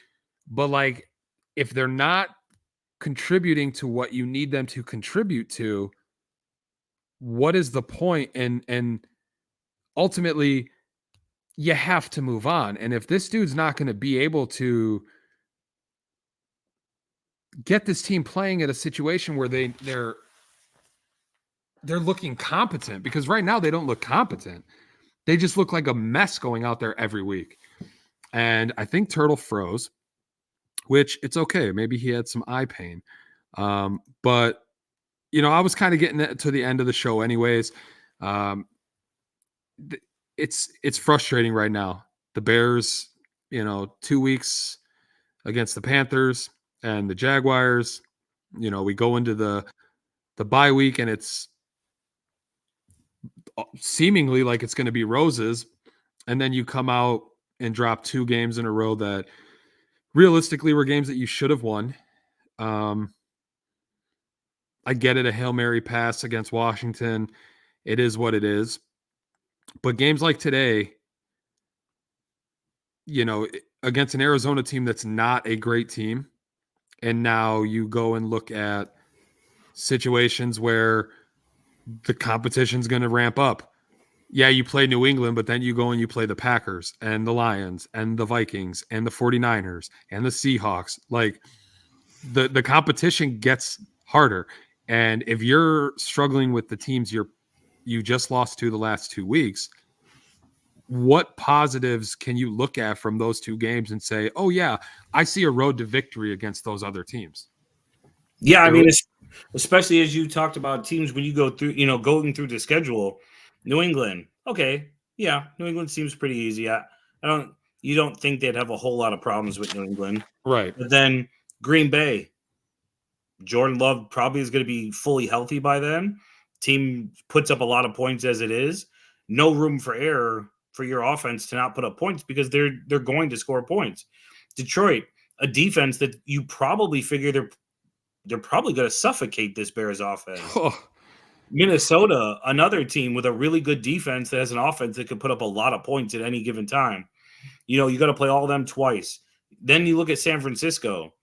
but like if they're not contributing to what you need them to contribute to, what is the point? And ultimately, you have to move on. And if this dude's not going to be able to get this team playing at a situation where they're looking competent, because right now they don't look competent. They just look like a mess going out there every week. And I think Turtle froze, which it's okay. Maybe he had some eye pain. But, I was kind of getting to the end of the show anyways. It's frustrating right now. The Bears, 2 weeks against the Panthers and the Jaguars, we go into the bye week and it's seemingly like it's going to be roses. And then you come out and drop 2 games in a row that realistically were games that you should have won. I get it, a Hail Mary pass against Washington. It is what it is. But games like today, against an Arizona team that's not a great team. And now you go and look at situations where the competition's going to ramp up. Yeah, you play New England, but then you go and you play the Packers and the Lions and the Vikings and the 49ers and the Seahawks. Like the competition gets harder. And if you're struggling with the teams you just lost to the last 2 weeks, what positives can you look at from those 2 games and say, oh yeah, I see a road to victory against those other teams? Yeah, I mean, especially as you talked about teams when you go through, going through the schedule, New England. Okay, yeah, New England seems pretty easy. You don't think they'd have a whole lot of problems with New England, Right? but then Green Bay, Jordan Love probably is going to be fully healthy by then. Team puts up a lot of points as it is. No room for error for your offense to not put up points because they're going to score points. Detroit, a defense that you probably figure they're probably going to suffocate this Bears offense. Oh. Minnesota, another team with a really good defense that has an offense that could put up a lot of points at any given time. You got to play all of them twice. Then you look at San Francisco,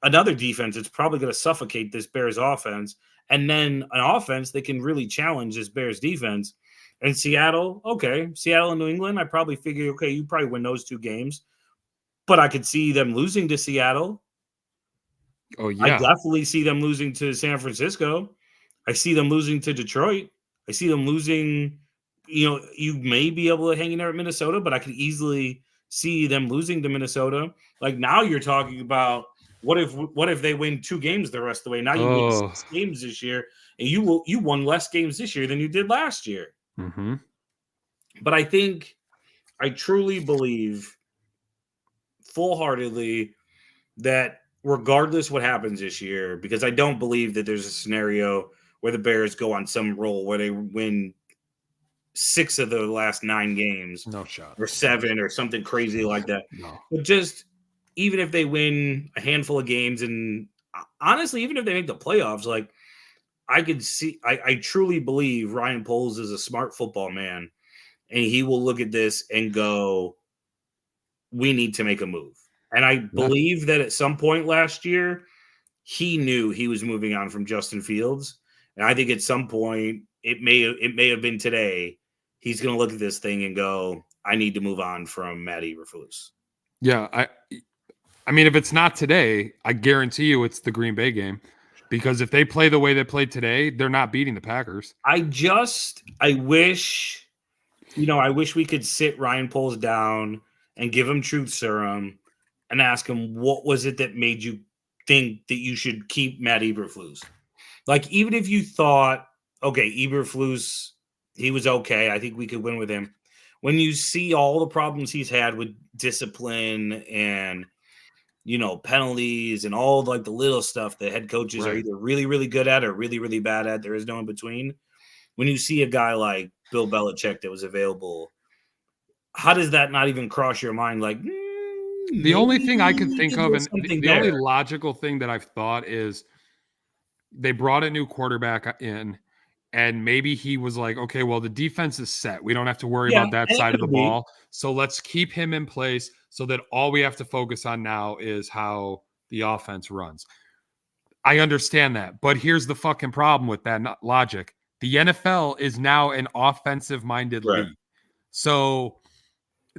another defense that's probably going to suffocate this Bears offense, and then an offense that can really challenge this Bears defense. And Seattle, okay, Seattle and New England, I probably figure, okay, you probably win those 2 games, but I could see them losing to Seattle. Oh yeah, I definitely see them losing to San Francisco. I see them losing to Detroit. I see them losing. You may be able to hang in there at Minnesota, but I could easily see them losing to Minnesota. Like now, you're talking about what if they win 2 games the rest of the way? Now you win 6 games this year, and you won less games this year than you did last year. Mm-hmm. But I truly believe full-heartedly that regardless what happens this year, because I don't believe that there's a scenario where the Bears go on some roll where they win 6 of the last 9 games. No shot. Or 7 or something crazy like that. No. But just even if they win a handful of games, and honestly, even if they make the playoffs, like I could see, I truly believe Ryan Poles is a smart football man, and he will look at this and go, we need to make a move. And I believe that at some point last year, he knew he was moving on from Justin Fields. And I think at some point, it may have been today, he's going to look at this thing and go, I need to move on from Matt Eberflus. Yeah, I mean, if it's not today, I guarantee you it's the Green Bay game. Because if they play the way they played today, they're not beating the Packers. I wish we could sit Ryan Poles down and give him truth serum and ask him, what was it that made you think that you should keep Matt Eberflus? Like, even if you thought, okay, Eberflus, he was okay, I think we could win with him. When you see all the problems he's had with discipline and, penalties and all like the little stuff that head coaches are either really, really good at or really, really bad at, there is no in between. When you see a guy like Bill Belichick that was available, how does that not even cross your mind? Like, the only thing I could think of, and the only logical thing that I've thought is they brought a new quarterback in, and maybe he was like, okay, well, the defense is set. We don't have to worry about that side of the ball. So let's keep him in place so that all we have to focus on now is how the offense runs. I understand that, but here's the fucking problem with that logic. The NFL is now an offensive-minded league. So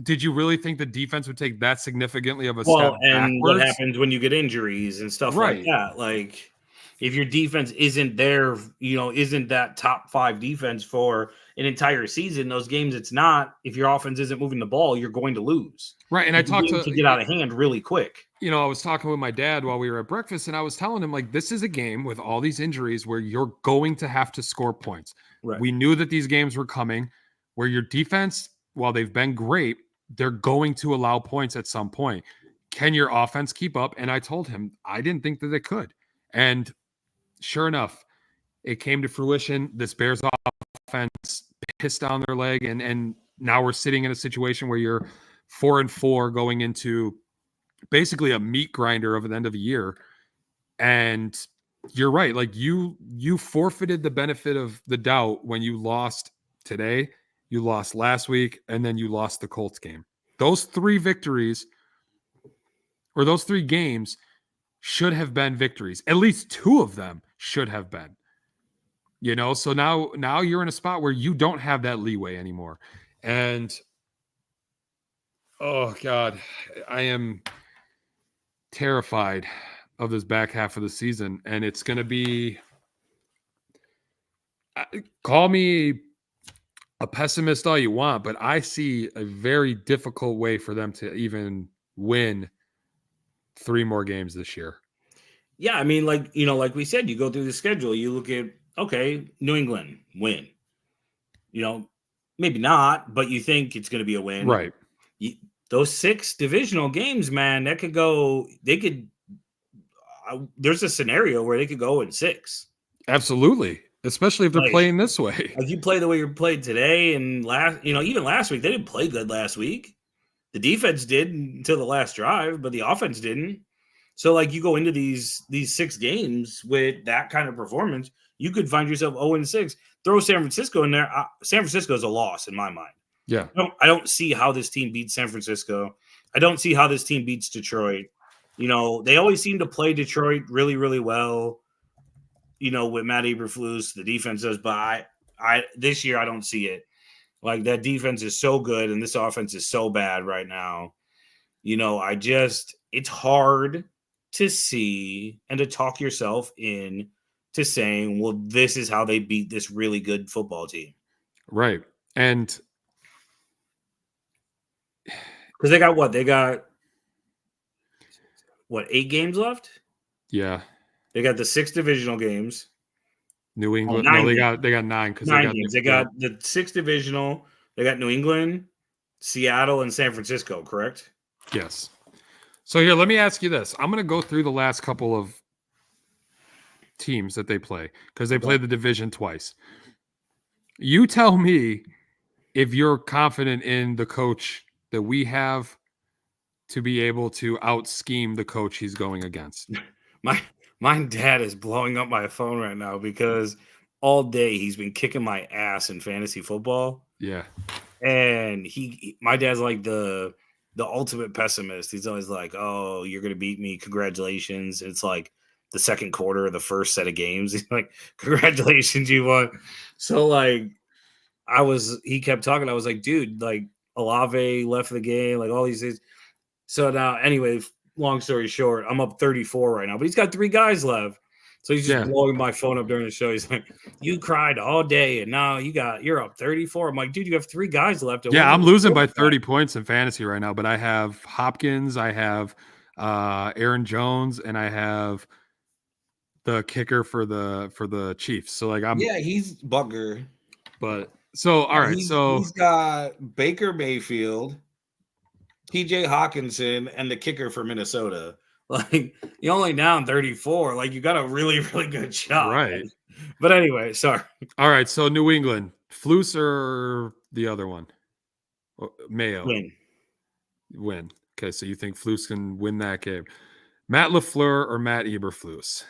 did you really think the defense would take that significantly of a step and backwards? What happens when you get injuries and stuff like that? Like, if your defense isn't there, isn't that top 5 defense for an entire season, those games it's not. If your offense isn't moving the ball, you're going to lose. Right. And I talked to get out of hand really quick. I was talking with my dad while we were at breakfast, and I was telling him, like, this is a game with all these injuries where you're going to have to score points. Right. We knew that these games were coming where your defense, while they've been great, they're going to allow points at some point. Can your offense keep up? And I told him I didn't think that they could. And sure enough, it came to fruition. This Bears offense pissed down their leg, and now we're sitting in a situation where you're 4-4 going into basically a meat grinder over the end of the year. And you're right. Like you forfeited the benefit of the doubt when you lost today, you lost last week, and then you lost the Colts game. Those 3 victories or those 3 games should have been victories. At least 2 of them should have been. You know, so now you're in a spot where you don't have that leeway anymore. And oh God, I am terrified of this back half of the season. And it's going to be, call me a pessimist all you want, but I see a very difficult way for them to even win 3 more games this year. Yeah, I mean, like we said, you go through the schedule, you look at, okay, New England win. Maybe not, but you think it's going to be a win, Right? Those 6 divisional games, man, that could go. They could. There's a scenario where they could go in 6. Absolutely, especially if they're playing this way. Like you play the way you played today, and even last week they didn't play good last week. The defense did until the last drive, but the offense didn't. So, like, you go into these 6 games with that kind of performance, you could find yourself 0-6. Throw San Francisco in there. San Francisco is a loss in my mind. Yeah. I don't see how this team beats San Francisco. I don't see how this team beats Detroit. They always seem to play Detroit really, really well. With Matt Eberflus, the defense does, but I this year I don't see it. Like, that defense is so good and this offense is so bad right now. It's hard to see and to talk yourself in to saying, well, this is how they beat this really good football team. Right. And because they got what? They got 8 games left? Yeah. They got the 6 divisional games. New England. No, they got 9 because 9 games. They got the 6 divisional. They got New England, Seattle, and San Francisco, correct? Yes. So here, let me ask you this. I'm going to go through the last couple of teams that they play because they play the division twice. You tell me if you're confident in the coach that we have to be able to out-scheme the coach he's going against. My dad is blowing up my phone right now because all day he's been kicking my ass in fantasy football. Yeah. And my dad's like the ultimate pessimist. He's always like, "Oh, you're going to beat me. Congratulations." It's like the second quarter of the first set of games. He's like, "Congratulations, you won." So, like, he kept talking. I was like, "Dude, like, Olave left the game, like all these things." So now, anyway, long story short, I'm up 34 right now, but he's got 3 guys left. So he's just blowing my phone up during the show. He's like, "You cried all day, and now you're up 34." I'm like, "Dude, you have 3 guys left." Yeah, I'm losing by 30 points in fantasy right now, but I have Hopkins, I have Aaron Jones, and I have the kicker for the Chiefs. So like he's bugger. But so all right, so he's got Baker Mayfield, TJ Hawkinson, and the kicker for Minnesota. Like, you're only down 34. Like, you got a really, really good shot. Right. But anyway, sorry. All right. So New England, Flus or the other one? Mayo. Win. Okay. So you think Flus can win that game? Matt LaFleur or Matt Eberflus?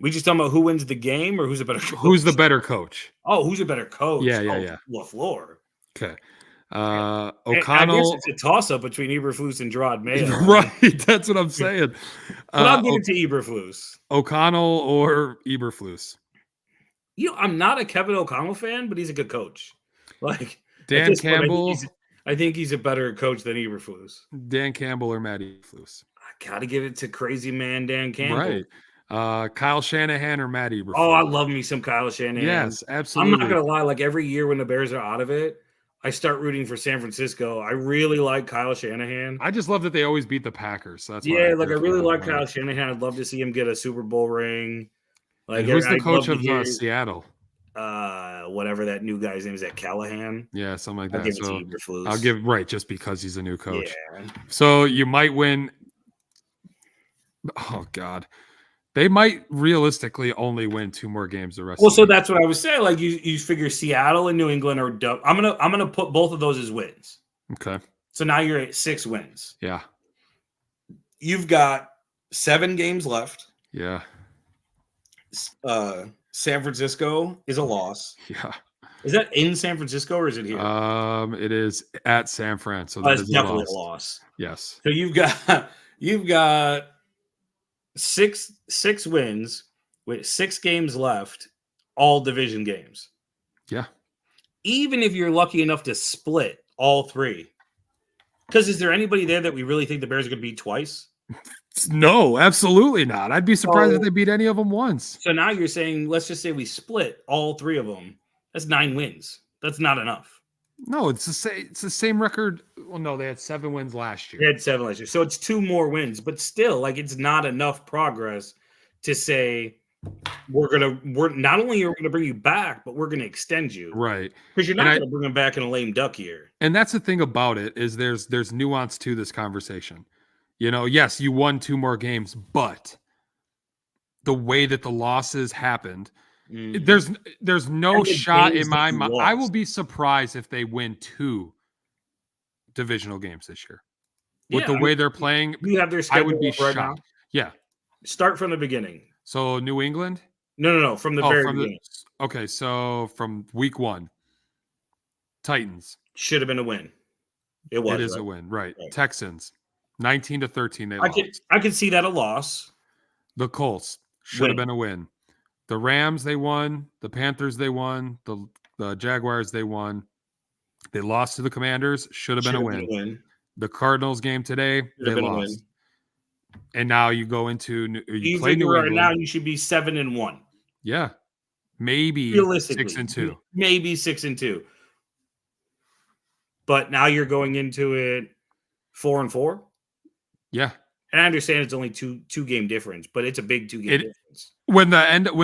We just talking about who wins the game or who's a better coach? Who's the better coach? Oh, who's a better coach? Yeah. LaFleur. Okay. O'Connell. I guess it's a toss-up between Eberflus and Gerard Mayo. Right, that's what I'm saying. But I'll give it to Eberflus. O'Connell or Eberflus? I'm not a Kevin O'Connell fan, but he's a good coach. Like, Dan Campbell. I think he's a better coach than Eberflus. Dan Campbell or Matt Eberflus? I gotta give it to crazy man Dan Campbell. Right. Kyle Shanahan or Matt Eberflus? Oh, I love me some Kyle Shanahan. Yes, absolutely. I'm not gonna lie. Like, every year when the Bears are out of it, I start rooting for San Francisco. I really like Kyle Shanahan. I just love that they always beat the Packers. So that's I really like Kyle Shanahan. I'd love to see him get a Super Bowl ring. Like, and who's the coach of Seattle? Whatever that new guy's name is, that Callahan. Yeah, something like that. I'll give it to Eberflus. I'll give just because he's a new coach. Yeah. So you might win. Oh God. They might realistically only win 2 more games the rest of the so that's what I was saying. Like, you figure Seattle and New England are done. I'm gonna put both of those as wins. Okay. So now you're at 6 wins. Yeah. You've got 7 games left. Yeah. San Francisco is a loss. Yeah. Is that in San Francisco or is it here? It is at San Fran, so that That's is definitely a a loss. Yes. So you've got six wins with 6 games left, all division games. Yeah. Even if you're lucky enough to split all 3, because is there anybody there that we really think the Bears are going to beat twice? No, absolutely not. I'd be surprised if So- they beat any of them once. So now you're saying, let's just say we split all 3 of them. That's 9 wins. That's not enough. No, it's the same record. Well, no, they had 7 wins last They year. had 7 last year. So it's 2 more wins, but still, like, it's not enough progress to say we're not only are we gonna bring you back, but we're gonna extend you. Right. Because you're not And gonna bring them back in a lame duck year. And that's the thing about it is there's nuance to this conversation. You know, yes, you won 2 more games, but the way that the losses happened, Mhm. there's no And the shot games in my that you mind. I will lost. be surprised if they win 2 divisional games this year. With the I way mean, they're playing, you have their I schedule would be up right now. shocked. Yeah. Start from the beginning. So New England? No, from the Oh, very from the beginning. okay, so from week 1. Titans. Should have been a win. It was. It is right? a win, right? Right. Texans. 19-13 they I lost. could see that a loss. The Colts should have Win. been a win. The Rams they won. The Panthers they won. The Jaguars they won. They lost to the Commanders. Should have been a win. The Cardinals game today Should they have been a lost. win. And now you go into you You play New figure right England. now you should be 7-1. Yeah, maybe Realistically, 6-2. maybe 6-2. But now you're going into it 4-4. Yeah, And I understand it's only two game difference, but it's a big 2 game difference. when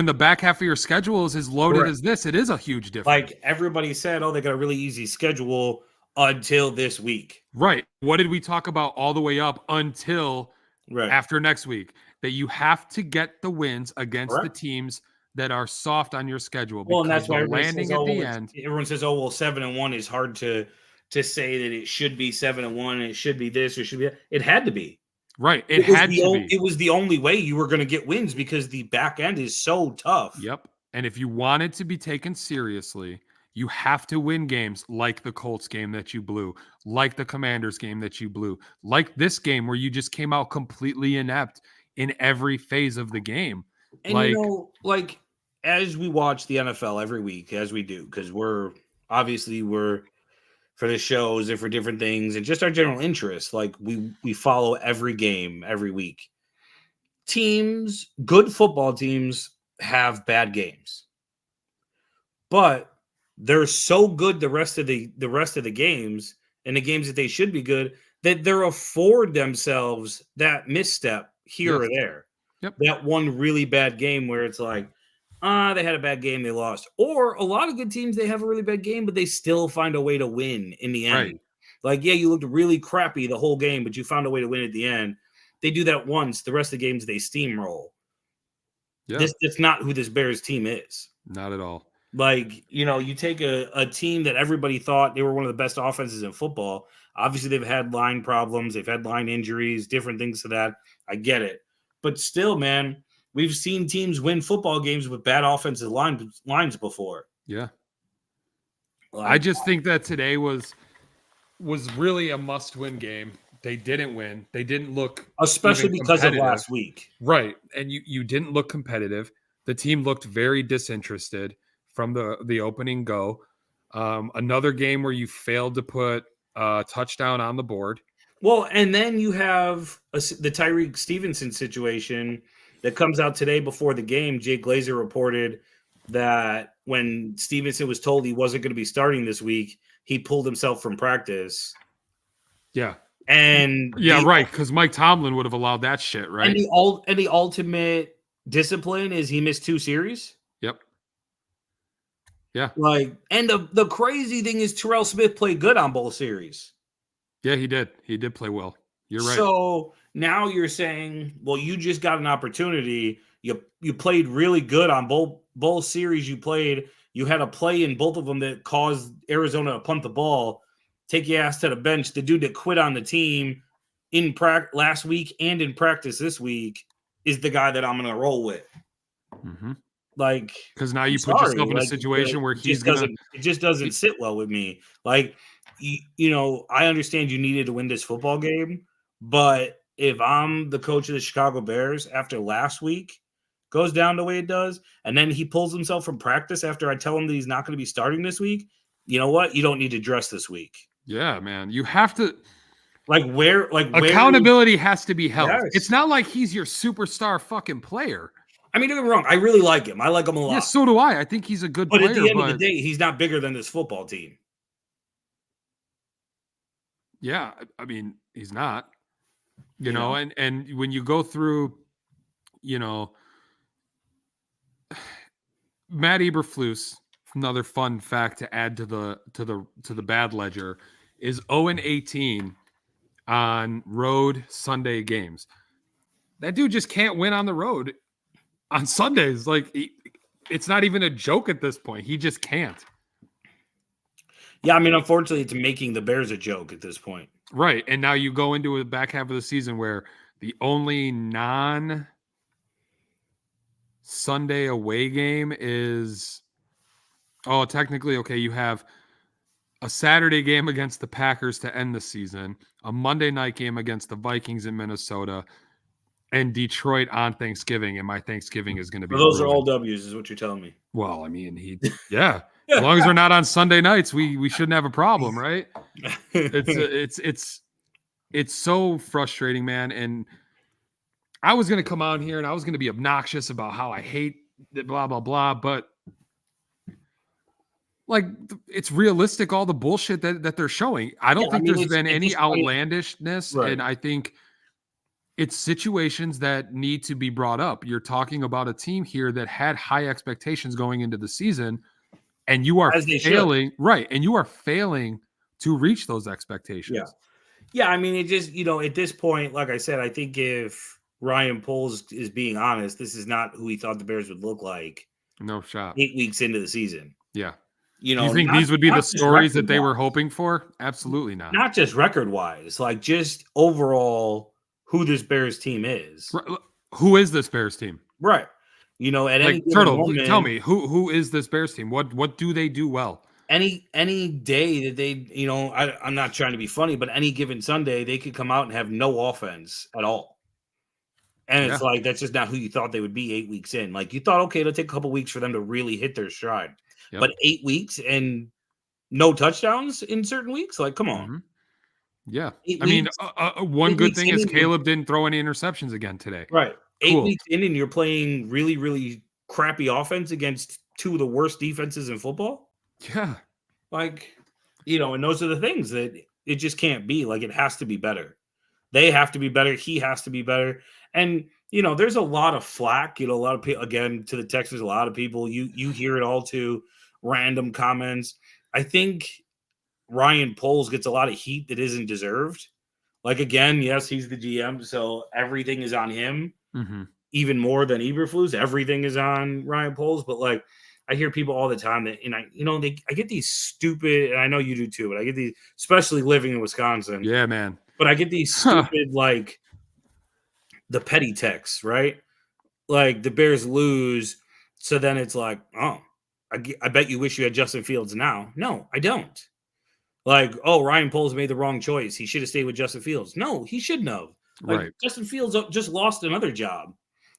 the back half of your schedule is as loaded Correct. as this, it is a huge difference. Like everybody said, oh, they got a really easy schedule until this week. Right. What did we talk about all the way up until Right. after next week? That you have to get the wins against the Correct. teams that are soft on your schedule. Well, and because that's why the everybody landing says, at oh, the well, end. everyone says, oh, well, 7-1 is hard to say that it should be 7-1 and it should be this or should be that. It had to be. Right. It had to be. It was the only way you were going to get wins because the back end is so tough. Yep. And if you wanted to be taken seriously, you have to win games like the Colts game that you blew, like the Commanders game that you blew, like this game where you just came out completely inept in every phase of the game. And like as we watch the NFL every week, as we do, because we're for the shows and for different things and just our general interest, like we follow every game every week. Good football teams have bad games, but they're so good the rest of the games and the games that they should be good that they're afford themselves that misstep here or there. Yep. That one really bad game where it's like, they had a bad game, they lost. Or a lot of good teams, they have a really bad game, but they still find a way to win in the end. Right. Like, yeah, you looked really crappy the whole game, but you found a way to win at the end. They do that once. The rest of the games, they steamroll. Yeah. That's not who this Bears team is. Not at all. Like, you take a team that everybody thought they were one of the best offenses in football. Obviously, they've had line problems. They've had line injuries, different things to that. I get it. But still, man, we've seen teams win football games with bad offensive lines before. Yeah. Like, I just think that today was really a must-win game. They didn't win. They didn't look especially even because of competitive. last week. Right. And you didn't look competitive. The team looked very disinterested from the opening go. Another game where you failed to put a touchdown on the board. Well, and then you have the Tyreek Stevenson situation that comes out today before the game. Jay Glazer reported that when Stevenson was told he wasn't going to be starting this week, he pulled himself from practice. Yeah. And yeah, right. Because Mike Tomlin would have allowed that shit, right? And the ultimate discipline is he missed 2 series. Yep. Yeah. Like, and the crazy thing is Terrell Smith played good on both series. Yeah, he did. He did play well. You're right. So now you're saying, well, you just got an opportunity. You played really good on both series you played. You had a play in both of them that caused Arizona to punt the ball, take your ass to the bench. The dude that quit on the team in practice last week and in practice this week is the guy that I'm going to roll with. Mm-hmm. Like, Because now I'm you put sorry, yourself in a like, situation where it he's just gonna. doesn't sit well with me. Like, I understand you needed to win this football game, but if I'm the coach of the Chicago Bears after last week goes down the way it does, and then he pulls himself from practice after I tell him that he's not going to be starting this week, you know what? You don't need to dress this week. Yeah, man. You have to. Where Accountability has to be held. Yes. It's not like he's your superstar fucking player. I mean, don't get me wrong. I really like him. I like him a lot. Yeah, so do I. I think he's a good But player. at the end of the day, he's not bigger than this football team. Yeah, I mean, he's not. You know, and when you go through, Matt Eberflus, another fun fact to add to the bad ledger, is 0-18 on road Sunday games. That dude just can't win on the road on Sundays. Like, it's not even a joke at this point. He just can't. Yeah, I mean, unfortunately, it's making the Bears a joke at this point. Right. And now you go into a back half of the season where the only non-Sunday away game is, technically, okay, you have a Saturday game against the Packers to end the season, a Monday night game against the Vikings in Minnesota, and Detroit on Thanksgiving. And my Thanksgiving is going to be those ruined. are all W's, is what you're telling me. Well, I mean, yeah. As long as we're not on Sunday nights, we shouldn't have a problem, right? It's so frustrating, man. And I was going to come out here and I was going to be obnoxious about how I hate blah, blah, blah. But like, it's realistic, all the bullshit that they're showing. I don't think there's been any outlandishness. Right. And I think it's situations that need to be brought up. You're talking about a team here that had high expectations going into the season, and you are failing. Right. And you are failing to reach those expectations. Yeah. Yeah, I mean, it just, at this point, like I said, I think if Ryan Poles is being honest, this is not who he thought the Bears would look like. No shot. 8 weeks into the season. Yeah. You think these would be the stories that they were hoping for? Absolutely not. Not just record-wise, like just overall who this Bears team is. Who is this Bears team? Right. At any Turtle, moment, tell me, who is this Bears team? What do they do well? Any day that they, I'm not trying to be funny, but any given Sunday, they could come out and have no offense at all. And it's like, that's just not who you thought they would be 8 weeks in. Like, you thought, okay, it'll take a couple weeks for them to really hit their stride. Yep. But 8 weeks and no touchdowns in certain weeks? Like, come on. Mm-hmm. Yeah. I mean, one good thing is Caleb didn't throw any interceptions again today. Right. Cool. 8 weeks in and you're playing really, really crappy offense against two of the worst defenses in football? Yeah. Like, and those are the things that it just can't be. Like, it has to be better. They have to be better. He has to be better. And, there's a lot of flack, a lot of people, again, to the Texans, a lot of people, you hear it all too, random comments. I think Ryan Poles gets a lot of heat that isn't deserved. Like, again, yes, he's the GM, so everything is on him. Mm-hmm. Even more than Eberflus. Everything is on Ryan Poles. But, like, I hear people all the time that, I get these stupid, and I know you do too, but I get these, especially living in Wisconsin. Yeah, man. But I get these stupid, like, the petty texts, right? Like, the Bears lose, so then it's like, oh, I bet you wish you had Justin Fields now. No, I don't. Like, oh, Ryan Poles made the wrong choice. He should have stayed with Justin Fields. No, he shouldn't have. Like, right. Justin Fields just lost another job.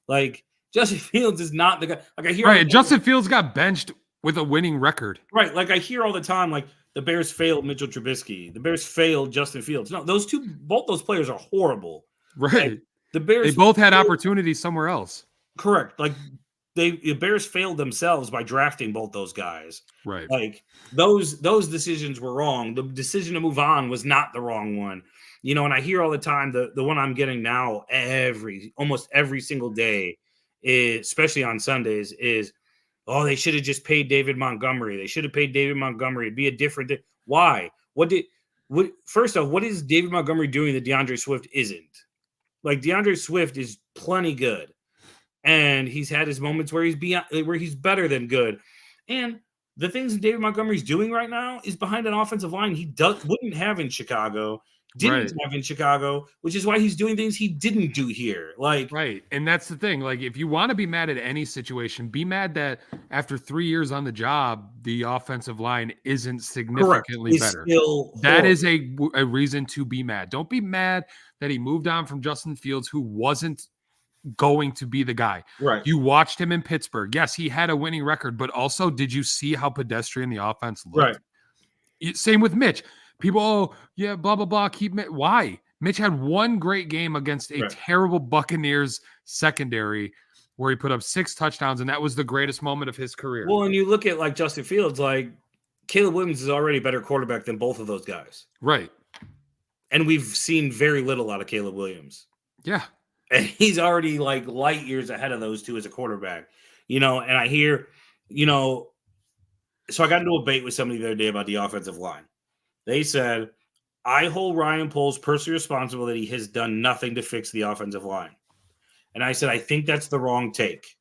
Like, Justin Fields is not the guy. Like, I hear right. Justin Fields got benched with a winning record. Right. Like, I hear all the time, like, the Bears failed Mitchell Trubisky. The Bears failed Justin Fields. No, both those players are horrible. Right. Like, the Bears, they both had opportunities somewhere else. Correct. Like, the Bears failed themselves by drafting both those guys. Right. Like, those decisions were wrong. The decision to move on was not the wrong one. And I hear all the time, the one I'm getting now almost every single day, especially on Sundays, is, oh, they should have just paid David Montgomery. They should have paid David Montgomery. It'd be a different thing. Why? First off, what is David Montgomery doing that DeAndre Swift isn't? Like, DeAndre Swift is plenty good. And he's had his moments where he's better than good. And the things that David Montgomery's doing right now is behind an offensive line he wouldn't have in Chicago, didn't have in Chicago, which is why he's doing things he didn't do here. Like, right. And that's the thing. Like, if you want to be mad at any situation, be mad that after 3 years on the job, the offensive line isn't significantly better. That is a reason to be mad. Don't be mad that he moved on from Justin Fields, who wasn't going to be the guy. Right. You watched him in Pittsburgh. Yes, he had a winning record, but also, did you see how pedestrian the offense looked? Right. Same with Mitch. People, oh, yeah, blah, blah, blah. Why? Mitch had one great game against a terrible Buccaneers secondary where he put up 6 touchdowns, and that was the greatest moment of his career. Well, and you look at like Justin Fields, like Caleb Williams is already a better quarterback than both of those guys. Right. And we've seen very little out of Caleb Williams. Yeah. And he's already like light years ahead of those two as a quarterback, and I hear, so I got into a debate with somebody the other day about the offensive line. They said, I hold Ryan Poles personally responsible that he has done nothing to fix the offensive line. And I said, I think that's the wrong take.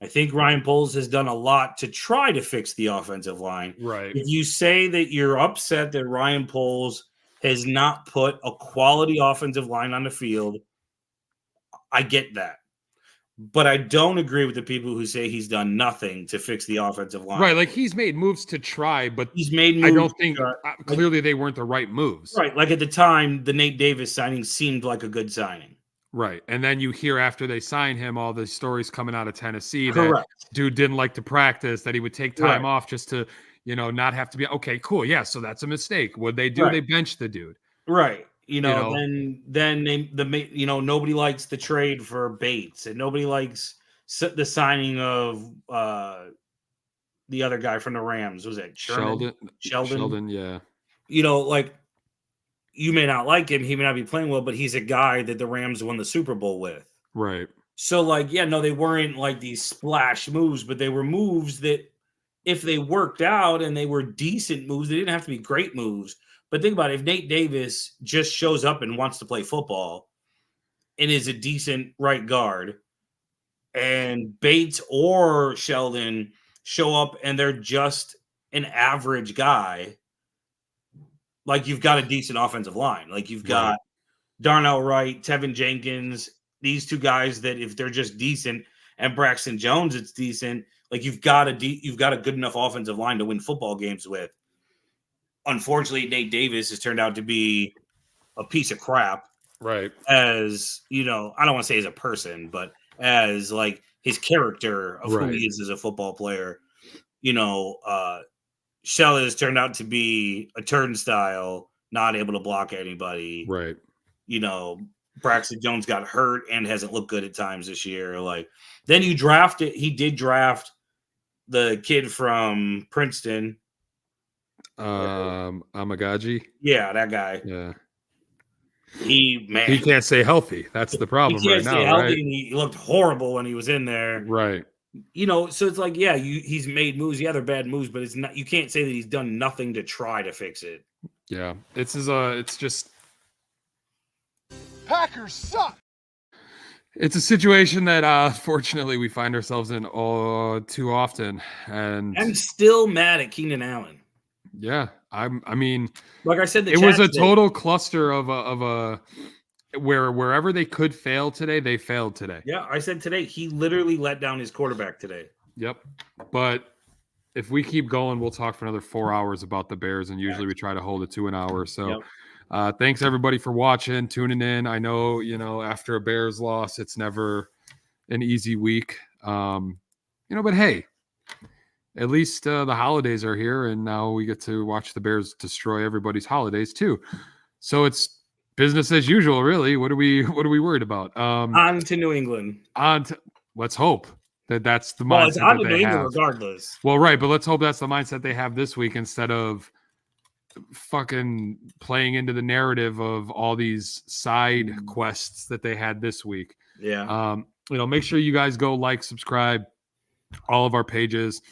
I think Ryan Poles has done a lot to try to fix the offensive line. Right. If you say that you're upset that Ryan Poles has not put a quality offensive line on the field, I get that. But I don't agree with the people who say he's done nothing to fix the offensive line. Right, like he's made moves to try, but he's made moves. I don't think clearly they weren't the right moves. Right, like at the time, the Nate Davis signing seemed like a good signing. Right, and then you hear after they sign him all the stories coming out of Tennessee that dude didn't like to practice, that he would take time off just to, not have to be okay. Cool, yeah. So that's a mistake. What they do? They bench the dude. Right. Then nobody likes the trade for Bates, and nobody likes the signing of the other guy from the Rams. Was it Sheldon? Yeah. Like, you may not like him, he may not be playing well, but he's a guy that the Rams won the Super Bowl with. Right. So, they weren't like these splash moves, but they were moves that, if they worked out and they were decent moves, they didn't have to be great moves. But think about it, if Nate Davis just shows up and wants to play football and is a decent right guard, and Bates or Sheldon show up and they're just an average guy, like, you've got a decent offensive line. Like, you've got Darnell Wright, Tevin Jenkins, these two guys that if they're just decent, and Braxton Jones, it's decent. Like, you've got a good enough offensive line to win football games with. Unfortunately, Nate Davis has turned out to be a piece of crap. Right. As, I don't want to say as a person, but as like his character of who he is as a football player. Shell has turned out to be a turnstile, not able to block anybody. Right. Braxton Jones got hurt and hasn't looked good at times this year. Like, then he did draft the kid from Princeton. Amagaji. Yeah, that guy. Yeah. He can't stay healthy. That's the problem right now. Right? And he looked horrible when he was in there. Right. So it's like, yeah, he's made moves. Yeah, they're bad moves, but it's not. You can't say that he's done nothing to try to fix it. Yeah, it's just Packers suck. It's a situation that fortunately we find ourselves in too often, and I'm still mad at Keenan Allen. Yeah, I mean, like I said, it was a total cluster of a wherever they could fail today, they failed today. Yeah, I said today he literally let down his quarterback today. Yep, but if we keep going, we'll talk for another 4 hours about the Bears, and usually we try to hold it to an hour. So, thanks everybody for watching, tuning in. I know, after a Bears loss, it's never an easy week, but hey. At least the holidays are here, and now we get to watch the Bears destroy everybody's holidays too. So it's business as usual, really. What are we worried about? On to New England. Let's hope that's the mindset. It's on to New England regardless. Well, right, but let's hope that's the mindset they have this week instead of fucking playing into the narrative of all these side quests that they had this week. Yeah. Make sure you guys go like, subscribe, all of our pages.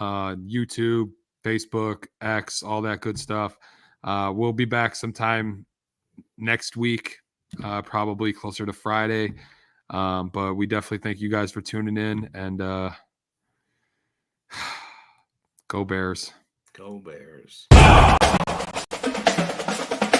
YouTube, Facebook, X, all that good stuff. We'll be back sometime next week, probably closer to Friday. But we definitely thank you guys for tuning in, and Go Bears. Go Bears.